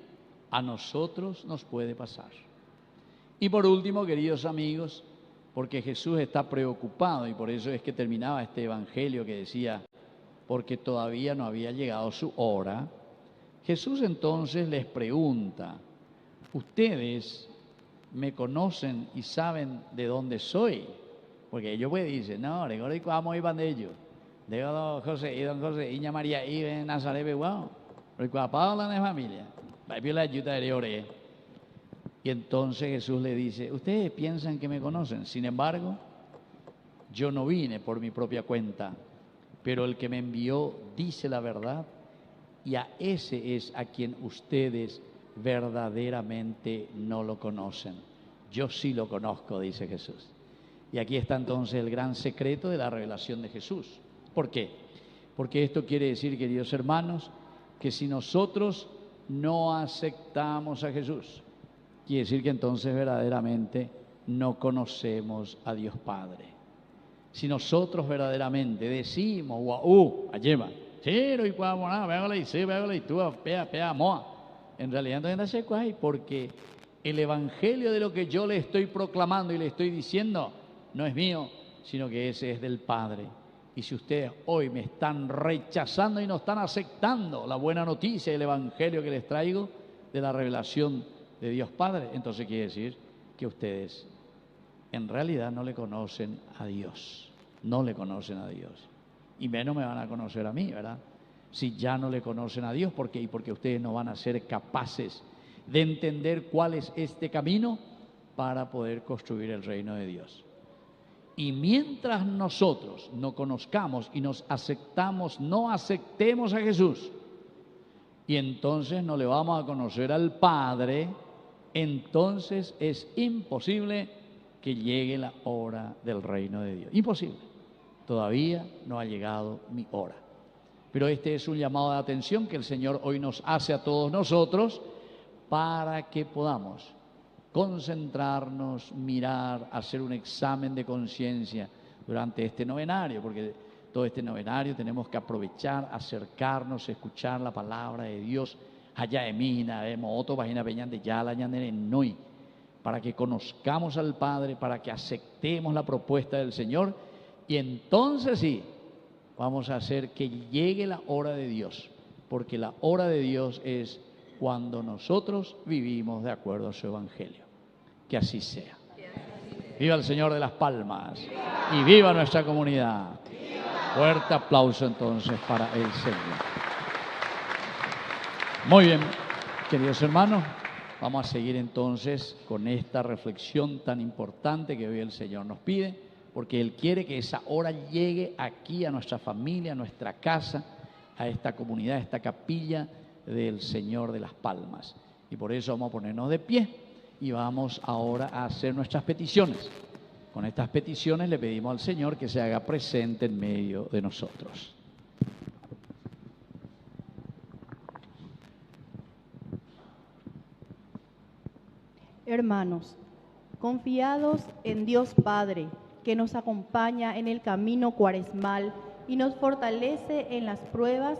a nosotros nos puede pasar. Y por último, queridos amigos, porque Jesús está preocupado y por eso es que terminaba este evangelio que decía, porque todavía no había llegado su hora, Jesús entonces les pregunta, ¿ustedes me conocen y saben de dónde soy? Porque ellos pues dicen, no, recuerdo que vamos a ir para ellos. De don José, Iña María, y en Nazaret, wow. Recuerdo Paula de familia. La ayuda de ore. Y entonces Jesús le dice, ustedes piensan que me conocen. Sin embargo, yo no vine por mi propia cuenta, pero el que me envió dice la verdad y a ese es a quien ustedes verdaderamente no lo conocen. Yo sí lo conozco, dice Jesús. Y aquí está entonces el gran secreto de la revelación de Jesús. ¿Por qué? Porque esto quiere decir, queridos hermanos, que si nosotros no aceptamos a Jesús, quiere decir que entonces verdaderamente no conocemos a Dios Padre. Si nosotros verdaderamente decimos, ayema, en realidad entonces no sé cuál, porque el evangelio de lo que yo le estoy proclamando y le estoy diciendo no es mío, sino que ese es del Padre. Y si ustedes hoy me están rechazando y no están aceptando la buena noticia del evangelio que les traigo de la revelación de Dios Padre, entonces quiere decir que ustedes en realidad no le conocen a Dios, no le conocen a Dios. Y menos me van a conocer a mí, ¿verdad? Si ya no le conocen a Dios, ¿por qué? Y porque ustedes no van a ser capaces de entender cuál es este camino para poder construir el reino de Dios. Y mientras nosotros no conozcamos y nos aceptamos, no aceptemos a Jesús, y entonces no le vamos a conocer al Padre, entonces es imposible que llegue la hora del reino de Dios. Imposible. Todavía no ha llegado mi hora. Pero este es un llamado de atención que el Señor hoy nos hace a todos nosotros para que podamos concentrarnos, mirar, hacer un examen de conciencia durante este novenario, porque todo este novenario tenemos que aprovechar, acercarnos, escuchar la palabra de Dios, allá de mina, moto, vagina, peñan de yala, ñandenoi, para que conozcamos al Padre, para que aceptemos la propuesta del Señor, y entonces sí, vamos a hacer que llegue la hora de Dios, porque la hora de Dios es cuando nosotros vivimos de acuerdo a su evangelio. Que así sea. Viva el Señor de las Palmas y viva nuestra comunidad. Fuerte aplauso entonces para el Señor. Muy bien, queridos hermanos, vamos a seguir entonces con esta reflexión tan importante que hoy el Señor nos pide, porque Él quiere que esa hora llegue aquí a nuestra familia, a nuestra casa, a esta comunidad, a esta capilla del Señor de las Palmas. Y por eso vamos a ponernos de pie y vamos ahora a hacer nuestras peticiones. Con estas peticiones le pedimos al Señor que se haga presente en medio de nosotros. Hermanos, confiados en Dios Padre, que nos acompaña en el camino cuaresmal y nos fortalece en las pruebas,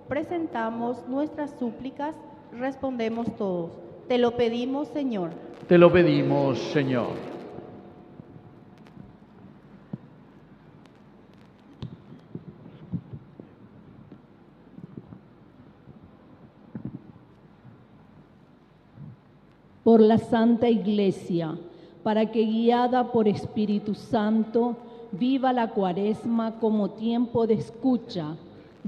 presentamos nuestras súplicas, respondemos todos. Te lo pedimos, Señor. Te lo pedimos, Señor. Por la Santa Iglesia, para que guiada por Espíritu Santo, viva la Cuaresma como tiempo de escucha,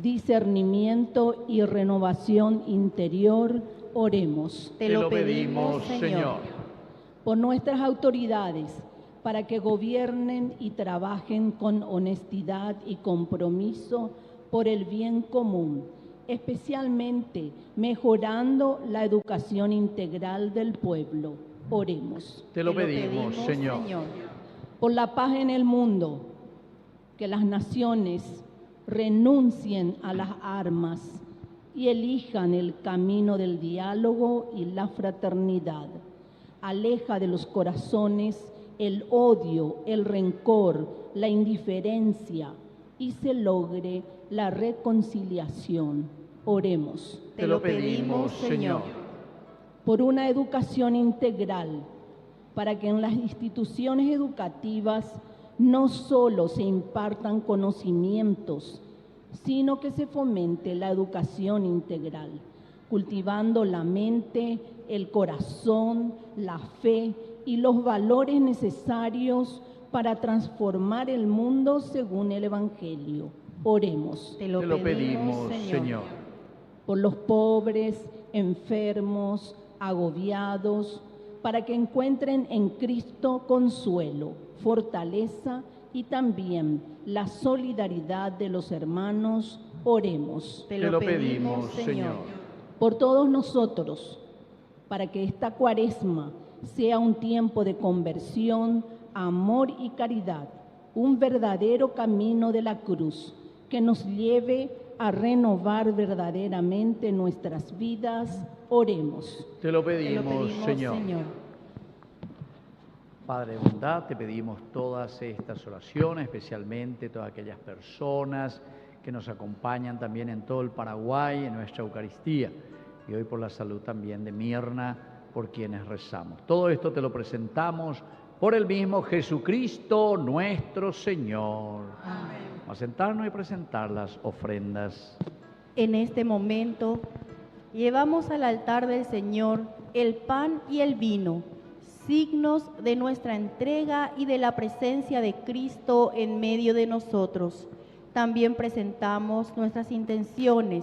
discernimiento y renovación interior, oremos. Te lo pedimos, Señor. Por nuestras autoridades, para que gobiernen y trabajen con honestidad y compromiso por el bien común, especialmente mejorando la educación integral del pueblo, oremos. Te lo pedimos, Señor. Por la paz en el mundo, que las naciones renuncien a las armas y elijan el camino del diálogo y la fraternidad. Aleja de los corazones el odio, el rencor, la indiferencia y se logre la reconciliación. Oremos. Te lo pedimos, Señor. Por una educación integral, para que en las instituciones educativas no solo se impartan conocimientos, sino que se fomente la educación integral, cultivando la mente, el corazón, la fe y los valores necesarios para transformar el mundo según el Evangelio. Oremos. Te lo pedimos, Señor. Por los pobres, enfermos, agobiados, para que encuentren en Cristo consuelo, fortaleza y también la solidaridad de los hermanos, Oremos. Te lo pedimos, Señor. Por todos nosotros, para que esta Cuaresma sea un tiempo de conversión, amor y caridad, un verdadero camino de la cruz que nos lleve a renovar verdaderamente nuestras vidas. Oremos. Te lo Te lo pedimos, pedimos, Señor. Señor. Padre de bondad, te pedimos todas estas oraciones, especialmente todas aquellas personas que nos acompañan también en todo el Paraguay, en nuestra Eucaristía, y hoy por la salud también de Mirna, por quienes rezamos. Todo esto te lo presentamos por el mismo Jesucristo nuestro Señor. Amén. Vamos a sentarnos y presentar las ofrendas. En este momento, llevamos al altar del Señor el pan y el vino, signos de nuestra entrega y de la presencia de Cristo en medio de nosotros. También presentamos nuestras intenciones,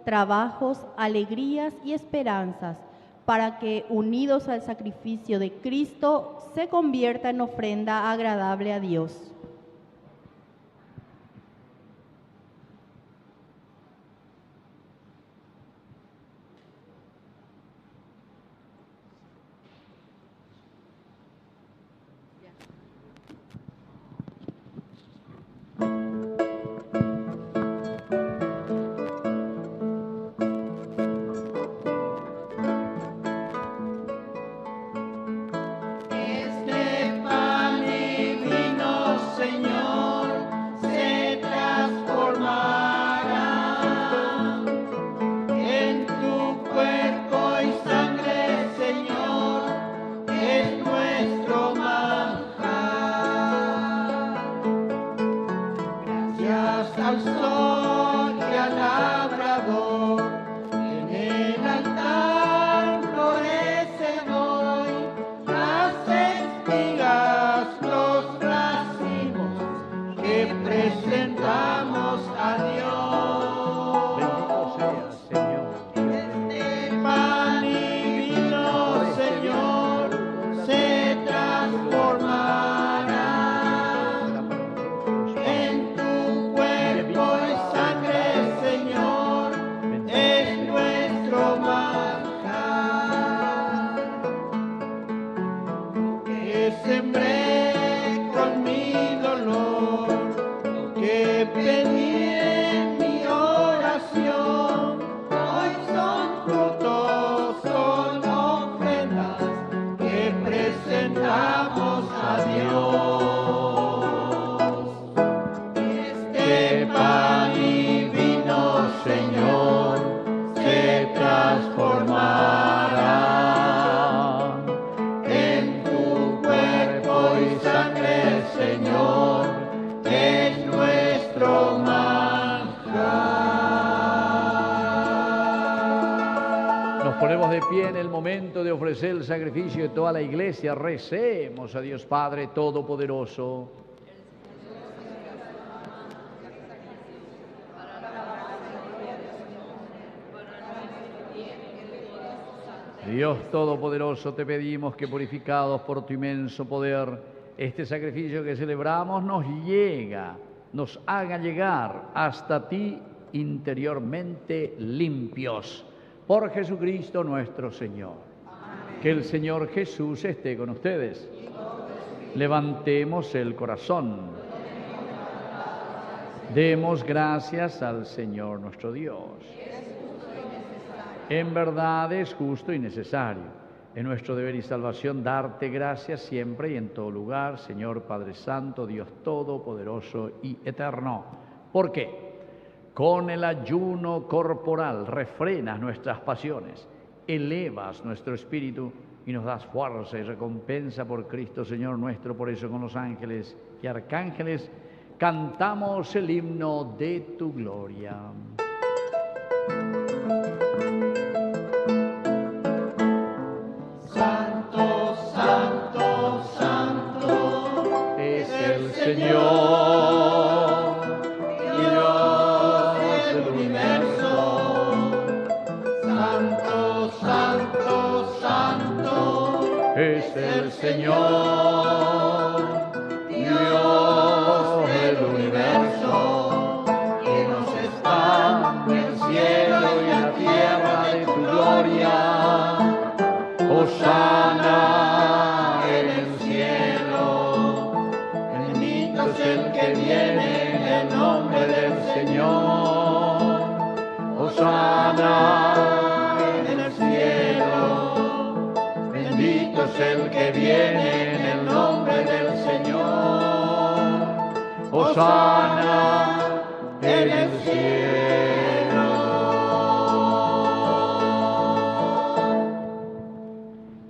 trabajos, alegrías y esperanzas, para que, unidos al sacrificio de Cristo, se convierta en ofrenda agradable a Dios. Este pan y vino, Señor, se transformará en tu cuerpo y sangre, Señor, es nuestro manjar. Gracias al sol y al labrador, en el altar florecen hoy las espigas, los racimos que presentamos a Bendito Dios. seas, Señor. Este pan y vino, Señor, se transformará en tu cuerpo y sangre, Señor, es nuestro manjar. Que sembré con mi dolor, lo que pedí en mi oración, hoy son frutos, son ofrendas que presentamos a Dios. Este pan y vino, Señor, se transformará en tu cuerpo y sangre, Señor, es nuestro manjar. Nos ponemos de pie en el momento de ofrecer el sacrificio de toda la iglesia. Recemos a Dios Padre Todopoderoso. Dios Todopoderoso, te pedimos que, purificados por tu inmenso poder, este sacrificio que celebramos nos haga llegar hasta ti interiormente limpios. Por Jesucristo nuestro Señor. Que el Señor Jesús esté con ustedes. Levantemos el corazón. Demos gracias al Señor nuestro Dios. En verdad es justo y necesario, es nuestro deber y salvación darte gracias siempre y en todo lugar, Señor Padre Santo, Dios Todopoderoso y Eterno. ¿Por qué? Con el ayuno corporal refrenas nuestras pasiones, elevas nuestro espíritu y nos das fuerza y recompensa por Cristo Señor nuestro. Por eso con los ángeles y arcángeles cantamos el himno de tu gloria. Santo, santo, santo Es el Señor, Dios del universo. Santo, santo, santo es el Señor, Dios del universo, que nos está Hosana en el cielo, bendito es el que viene en el nombre del Señor. Hosana en el cielo, bendito es el que viene en el nombre del Señor. Hosana en el cielo.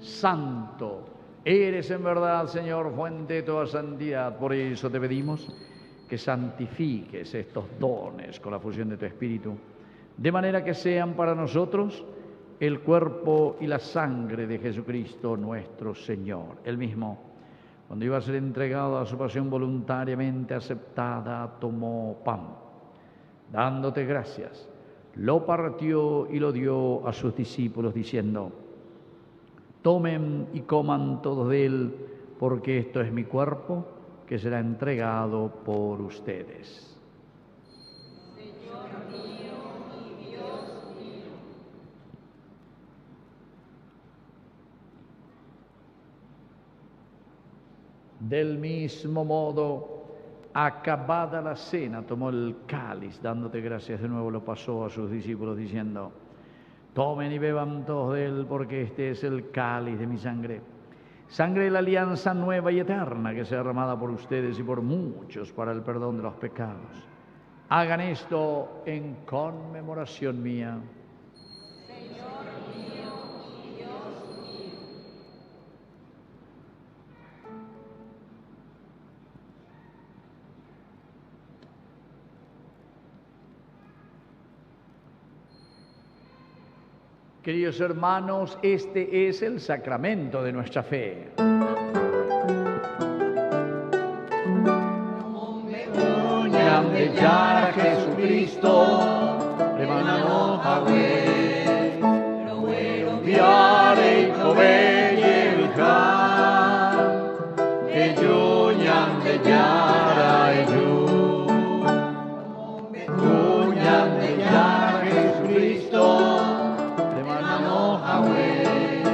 Santo eres en verdad, Señor, fuente de toda santidad. Por eso te pedimos que santifiques estos dones con la fusión de tu Espíritu, de manera que sean para nosotros el cuerpo y la sangre de Jesucristo nuestro Señor. Él mismo, cuando iba a ser entregado a su pasión voluntariamente aceptada, tomó pan. Dándote gracias, lo partió y lo dio a sus discípulos, diciendo: tomen y coman todos de él, porque esto es mi cuerpo, que será entregado por ustedes. Señor mío y Dios mío. Del mismo modo, acabada la cena, tomó el cáliz, dándote gracias de nuevo, lo pasó a sus discípulos, diciendo: tomen y beban todos de él, porque este es el cáliz de mi sangre, sangre de la alianza nueva y eterna, que será derramada por ustedes y por muchos para el perdón de los pecados. Hagan esto en conmemoración mía. Señor mío y Dios mío. Queridos hermanos, este es el sacramento de nuestra fe. De Yara Jesucristo, remano Yahweh, Roero Viare Kobe Yelcha, que Yuyan de Yara Eyu, Yuyan de Yara Jesucristo, remano Yahweh,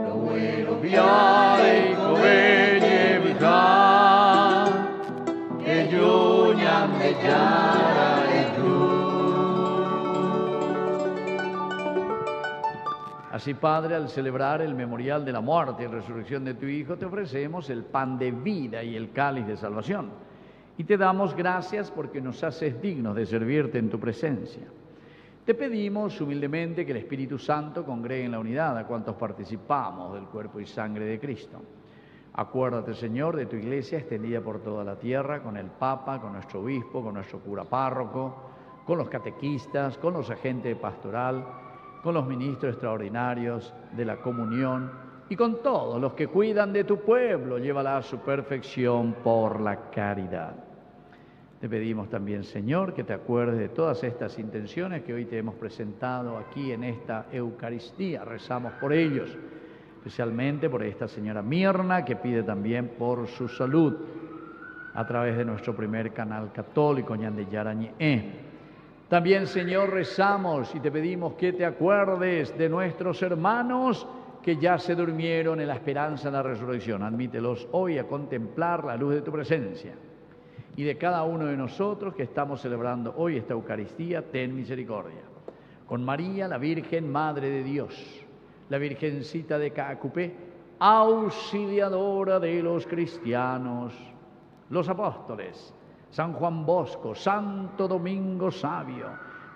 Roero Viare Kobe Yelcha, que Yuyan de Yara Eyu. Así, Padre, al celebrar el memorial de la muerte y resurrección de tu Hijo, te ofrecemos el pan de vida y el cáliz de salvación. Y te damos gracias porque nos haces dignos de servirte en tu presencia. Te pedimos humildemente que el Espíritu Santo congregue en la unidad a cuantos participamos del cuerpo y sangre de Cristo. Acuérdate, Señor, de tu iglesia extendida por toda la tierra, con el Papa, con nuestro obispo, con nuestro cura párroco, con los catequistas, con los agentes de pastoral, con los ministros extraordinarios de la comunión y con todos los que cuidan de tu pueblo. Llévala a su perfección por la caridad. Te pedimos también, Señor, que te acuerdes de todas estas intenciones que hoy te hemos presentado aquí en esta Eucaristía. Rezamos por ellos, especialmente por esta señora Mirna, que pide también por su salud a través de nuestro primer canal católico, Ñande Yarañé. También, Señor, rezamos y te pedimos que te acuerdes de nuestros hermanos que ya se durmieron en la esperanza de la resurrección. Admítelos hoy a contemplar la luz de tu presencia. Y de cada uno de nosotros que estamos celebrando hoy esta Eucaristía, ten misericordia. Con María, la Virgen Madre de Dios, la Virgencita de Caacupé, auxiliadora de los cristianos, los apóstoles, San Juan Bosco, Santo Domingo Sabio,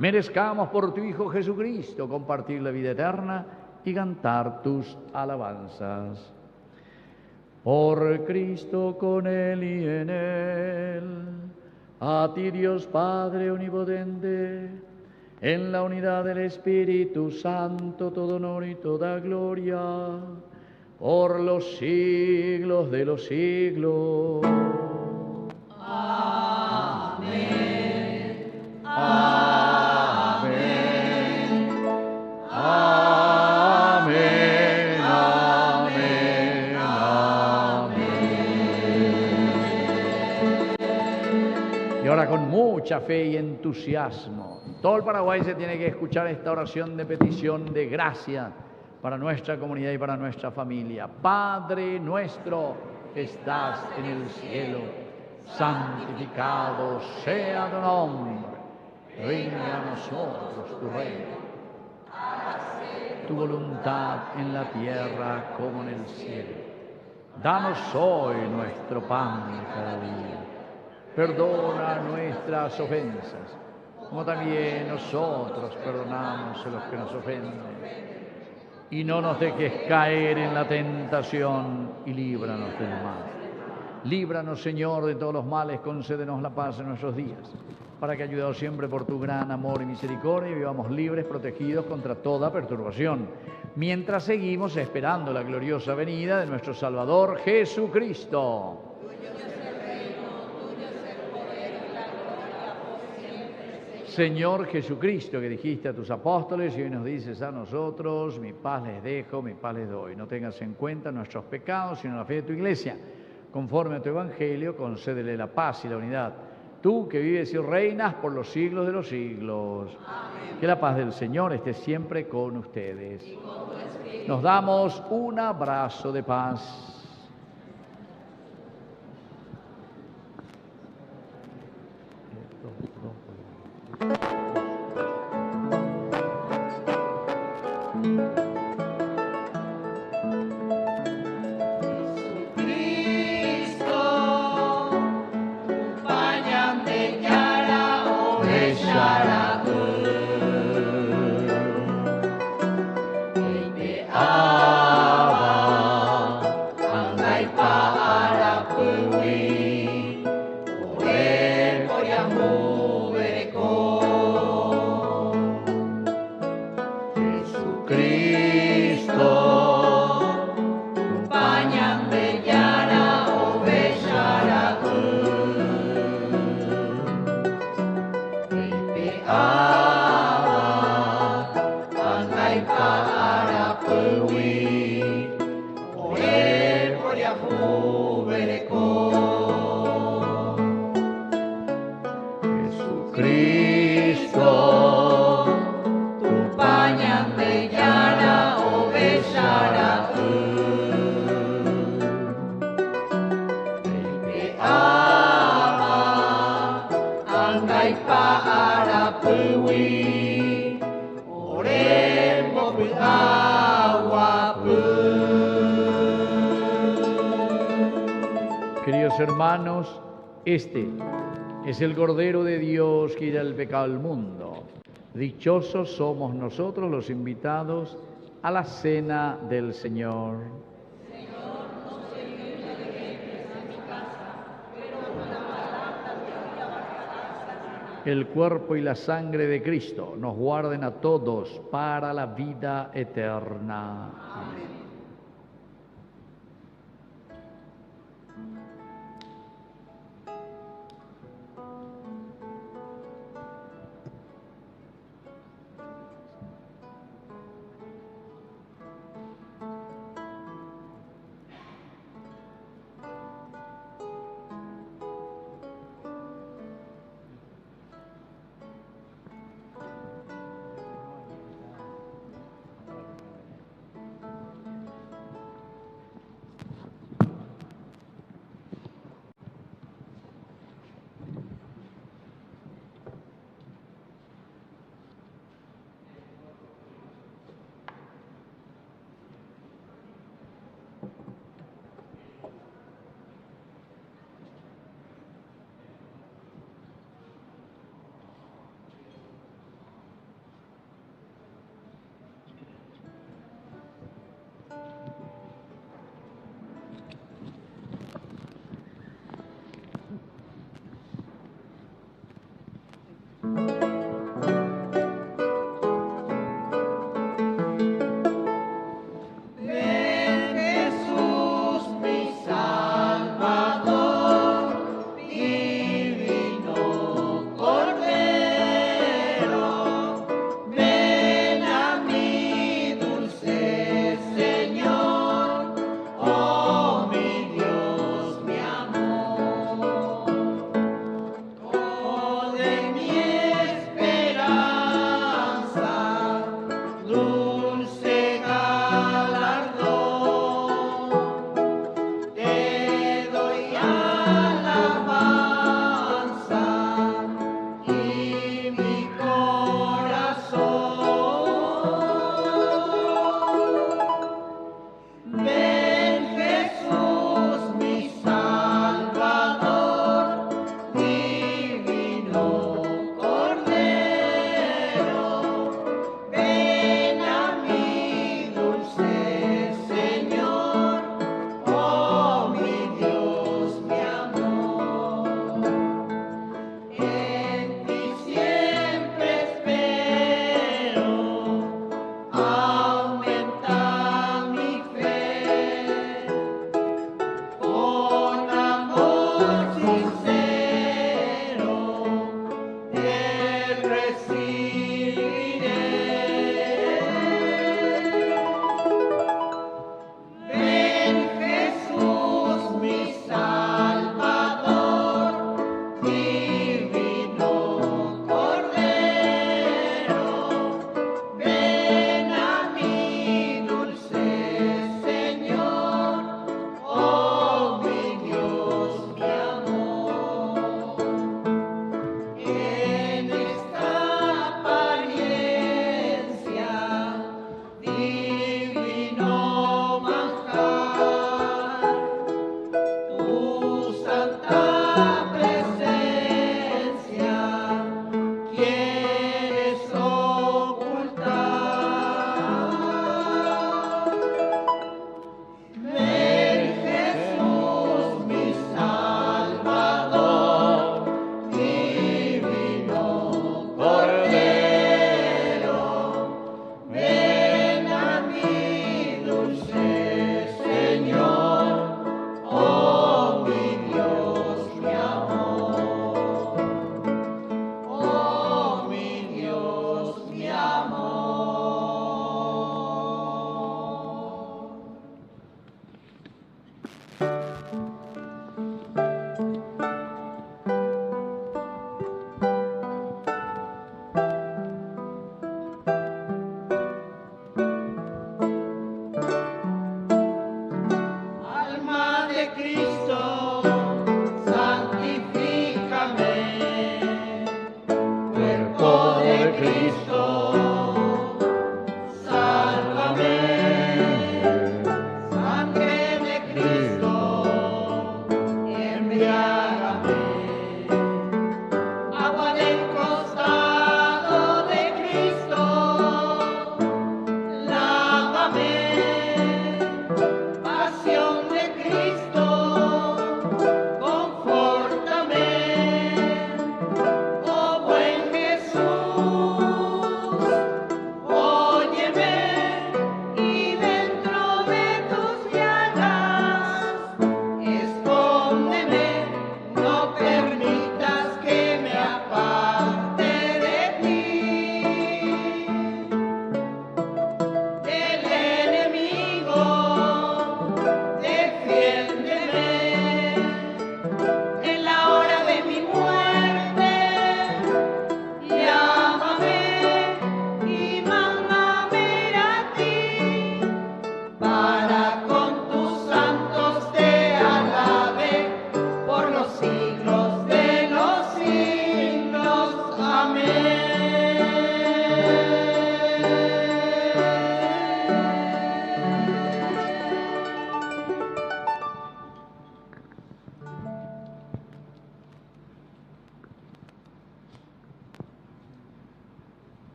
merezcamos por tu Hijo Jesucristo compartir la vida eterna y cantar tus alabanzas. Por Cristo, con Él y en Él, a ti Dios Padre omnipotente, en la unidad del Espíritu Santo, todo honor y toda gloria, por los siglos de los siglos. Amén. Amén. Amén. Amén. Amén. Y ahora, con mucha fe y entusiasmo, todo el Paraguay se tiene que escuchar esta oración de petición de gracia para nuestra comunidad y para nuestra familia. Padre nuestro que estás en el cielo, santificado sea tu nombre. Venga a nosotros tu reino. Tu voluntad en la tierra como en el cielo. Danos hoy nuestro pan de cada día. Perdona nuestras ofensas, como también nosotros perdonamos a los que nos ofenden. Y no nos dejes caer en la tentación y líbranos del mal. Líbranos, Señor, de todos los males, concédenos la paz en nuestros días, para que, ayudados siempre por tu gran amor y misericordia, vivamos libres, protegidos contra toda perturbación, mientras seguimos esperando la gloriosa venida de nuestro Salvador Jesucristo. Señor Jesucristo, que dijiste a tus apóstoles y hoy nos dices a nosotros: mi paz les dejo, mi paz les doy. No tengas en cuenta nuestros pecados, sino la fe de tu Iglesia. Conforme a tu Evangelio, concédele la paz y la unidad. Tú que vives y reinas por los siglos de los siglos. Amén. Que la paz del Señor esté siempre con ustedes. Y con tu espíritu. Nos damos un abrazo de paz. Queridos hermanos, este es el Cordero de Dios que quita el pecado del mundo. Dichosos somos nosotros los invitados a la cena del Señor. Señor, no soy digno de que entres en mi casa, pero una palabra tuya bastará. El cuerpo y la sangre de Cristo nos guarden a todos para la vida eterna. Amén.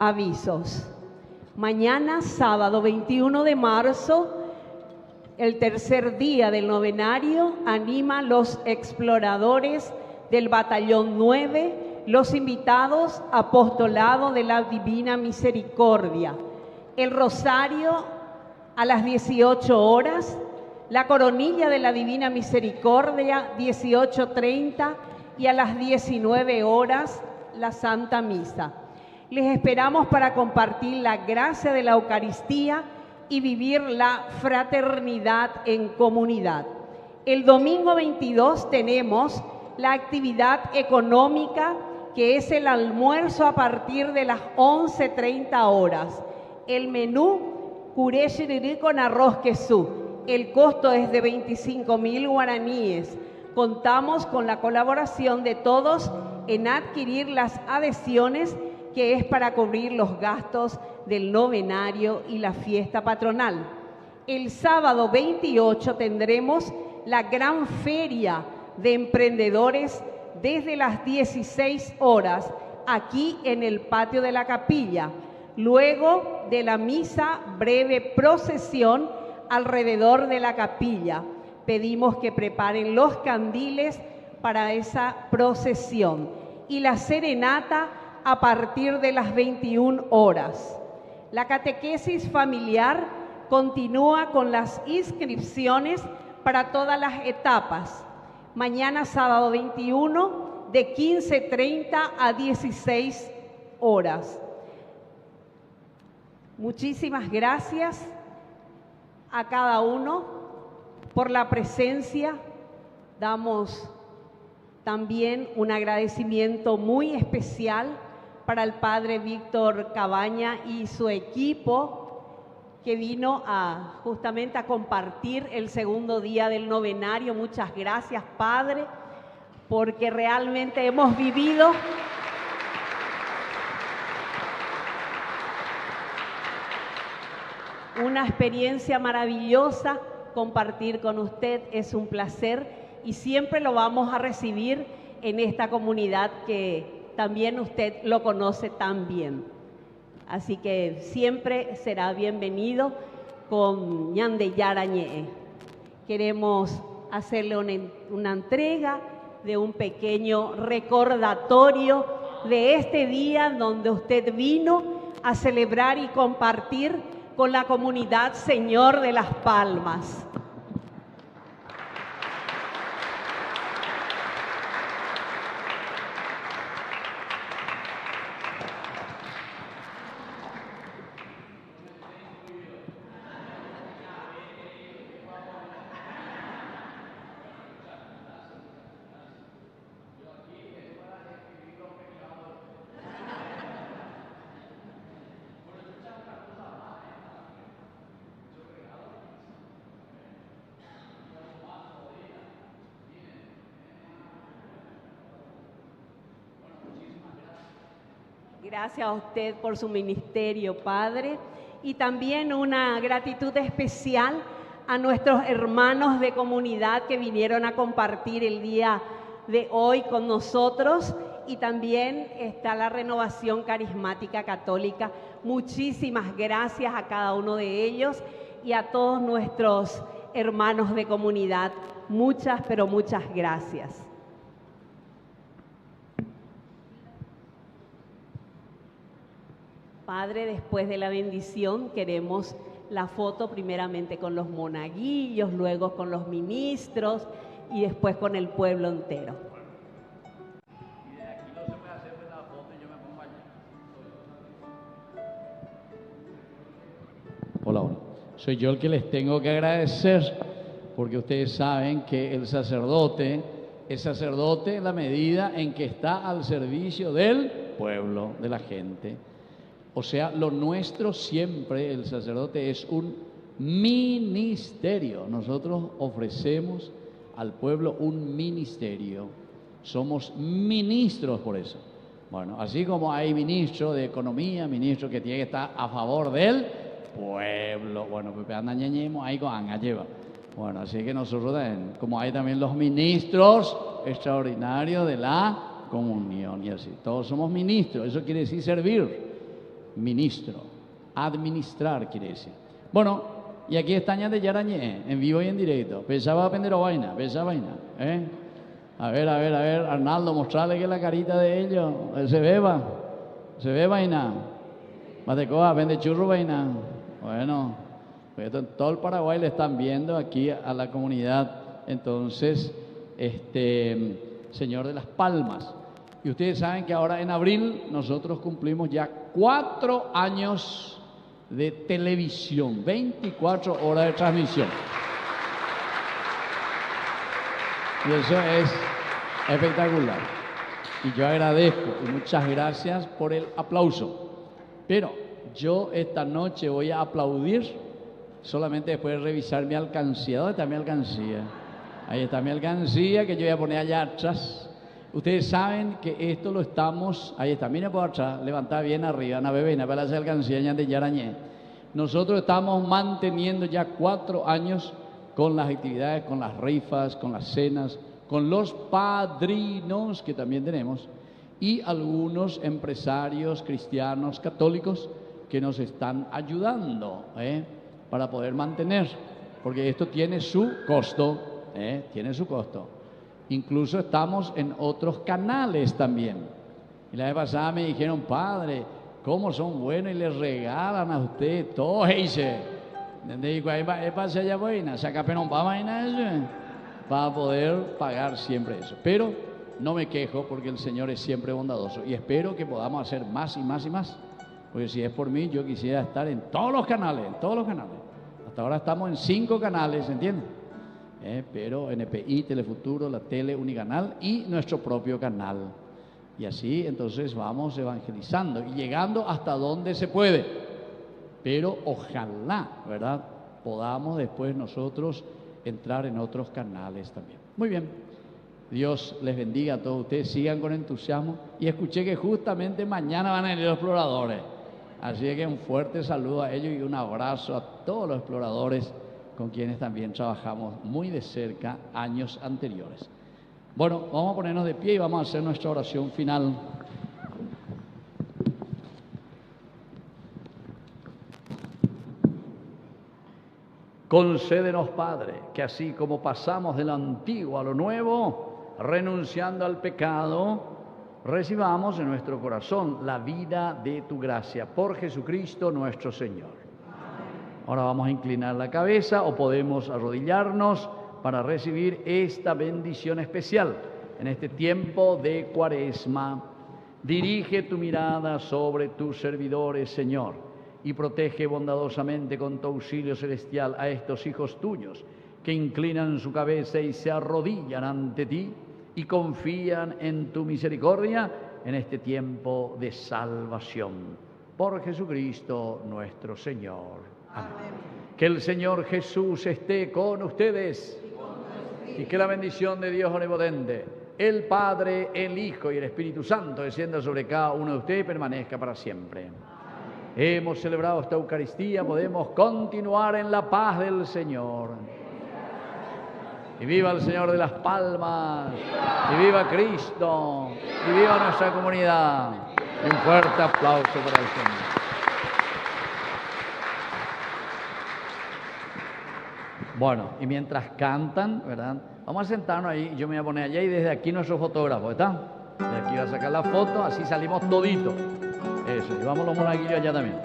Avisos. Mañana, sábado 21 de marzo, el tercer día del novenario, anima los exploradores del Batallón 9, los invitados, apostolado de la Divina Misericordia. El rosario a las 18 horas, la coronilla de la Divina Misericordia, 18:30, y a las 19 horas, la Santa Misa. Les esperamos para compartir la gracia de la Eucaristía y vivir la fraternidad en comunidad. El domingo 22 tenemos la actividad económica, que es el almuerzo a partir de las 11:30 horas. El menú, curé shirirí con arroz quesú. El costo es de 25.000 guaraníes. Contamos con la colaboración de todos en adquirir las adhesiones, que es para cubrir los gastos del novenario y la fiesta patronal. El sábado 28 tendremos la gran feria de emprendedores desde las 16 horas aquí en el patio de la capilla. Luego de la misa, breve procesión alrededor de la capilla. Pedimos que preparen los candiles para esa procesión. Y la serenata a partir de las 21 horas. La catequesis familiar continúa con las inscripciones para todas las etapas. Mañana, sábado 21, de 15:30 a 16 horas. Muchísimas gracias a cada uno por la presencia. Damos también un agradecimiento muy especial para el padre Víctor Cabaña y su equipo, que vino justamente a compartir el segundo día del novenario. Muchas gracias, padre, porque realmente hemos vivido una experiencia maravillosa. Compartir con usted es un placer y siempre lo vamos a recibir en esta comunidad que también usted lo conoce tan bien. Así que siempre será bienvenido con Ñande Yarañe. Queremos hacerle una entrega de un pequeño recordatorio de este día donde usted vino a celebrar y compartir con la comunidad Señor de las Palmas. Gracias a usted por su ministerio, Padre, y también una gratitud especial a nuestros hermanos de comunidad que vinieron a compartir el día de hoy con nosotros, y también está la Renovación Carismática Católica. Muchísimas gracias a cada uno de ellos y a todos nuestros hermanos de comunidad. Muchas, pero muchas gracias. Padre, después de la bendición queremos la foto primeramente con los monaguillos, luego con los ministros y después con el pueblo entero. Y de aquí no se puede hacer la foto y yo me pongo allá. Hola, hola. Soy yo el que les tengo que agradecer, porque ustedes saben que el sacerdote es sacerdote en la medida en que está al servicio del pueblo, de la gente. O sea, lo nuestro siempre, el sacerdote, es un ministerio. Nosotros ofrecemos al pueblo un ministerio. Somos ministros por eso. Bueno, así como hay ministro de economía, ministro que tiene que estar a favor del pueblo. Bueno, pues andan ñañemos ahí con lleva. Bueno, así que nosotros también, como hay también los ministros extraordinarios de la comunión y así. Todos somos ministros, eso quiere decir servir. Ministro, administrar quiere decir. Bueno, y aquí está de Yarañé, en vivo y en directo. Pensaba aprender vaina, A ver, Arnaldo, mostrarle que la carita de ellos se ve vaina. Matecoa, vende churro vaina. Bueno, pues todo el Paraguay le están viendo aquí a la comunidad. Entonces, Señor de las Palmas. Y ustedes saben que ahora en abril nosotros cumplimos ya 4 años de televisión, 24 horas de transmisión. Y eso es espectacular. Y yo agradezco y muchas gracias por el aplauso. Pero yo esta noche voy a aplaudir solamente después de revisar mi alcancía. ¿Dónde está mi alcancía? Ahí está mi alcancía que yo voy a poner allá atrás. Ustedes saben que esto lo estamos, ahí está, miren por atrás, levantad bien arriba, na bebé, para la alcancía de Yarañé. Nosotros estamos manteniendo ya 4 años con las actividades, con las rifas, con las cenas, con los padrinos que también tenemos y algunos empresarios cristianos católicos que nos están ayudando para poder mantener, porque esto tiene su costo, tiene su costo. Incluso estamos en otros canales también. Y la vez pasada me dijeron, padre, ¿cómo son buenos y les regalan a usted todo? Para poder pagar siempre eso. Pero no me quejo porque el Señor es siempre bondadoso. Y espero que podamos hacer más y más y más. Porque si es por mí, yo quisiera estar en todos los canales, Hasta ahora estamos en 5 canales, ¿entiendes? Pero NPI, Telefuturo, la Tele, Unicanal y nuestro propio canal. Y así entonces vamos evangelizando y llegando hasta donde se puede. Pero ojalá, ¿verdad?, podamos después nosotros entrar en otros canales también. Muy bien, Dios les bendiga a todos ustedes, sigan con entusiasmo. Y escuché que justamente mañana van a venir los exploradores. Así que un fuerte saludo a ellos y un abrazo a todos los exploradores con quienes también trabajamos muy de cerca años anteriores. Bueno, vamos a ponernos de pie y vamos a hacer nuestra oración final. Concédenos, Padre, que así como pasamos de lo antiguo a lo nuevo, renunciando al pecado, recibamos en nuestro corazón la vida de tu gracia. Por Jesucristo nuestro Señor. Ahora vamos a inclinar la cabeza o podemos arrodillarnos para recibir esta bendición especial en este tiempo de Cuaresma. Dirige tu mirada sobre tus servidores, Señor, y protege bondadosamente con tu auxilio celestial a estos hijos tuyos que inclinan su cabeza y se arrodillan ante ti y confían en tu misericordia en este tiempo de salvación. Por Jesucristo nuestro Señor. Amén. Que el Señor Jesús esté con ustedes y que la bendición de Dios omnipotente, el Padre, el Hijo y el Espíritu Santo descienda sobre cada uno de ustedes y permanezca para siempre. Amén. Hemos celebrado esta Eucaristía, podemos continuar en la paz del Señor. Y viva el Señor de las Palmas, y viva Cristo, y viva nuestra comunidad. Y un fuerte aplauso para el Señor. Bueno, y mientras cantan, ¿verdad?, vamos a sentarnos ahí, yo me voy a poner allá y desde aquí nuestro fotógrafo, ¿está? De aquí va a sacar la foto, así salimos toditos. Eso, y vamos los monaguillos allá también.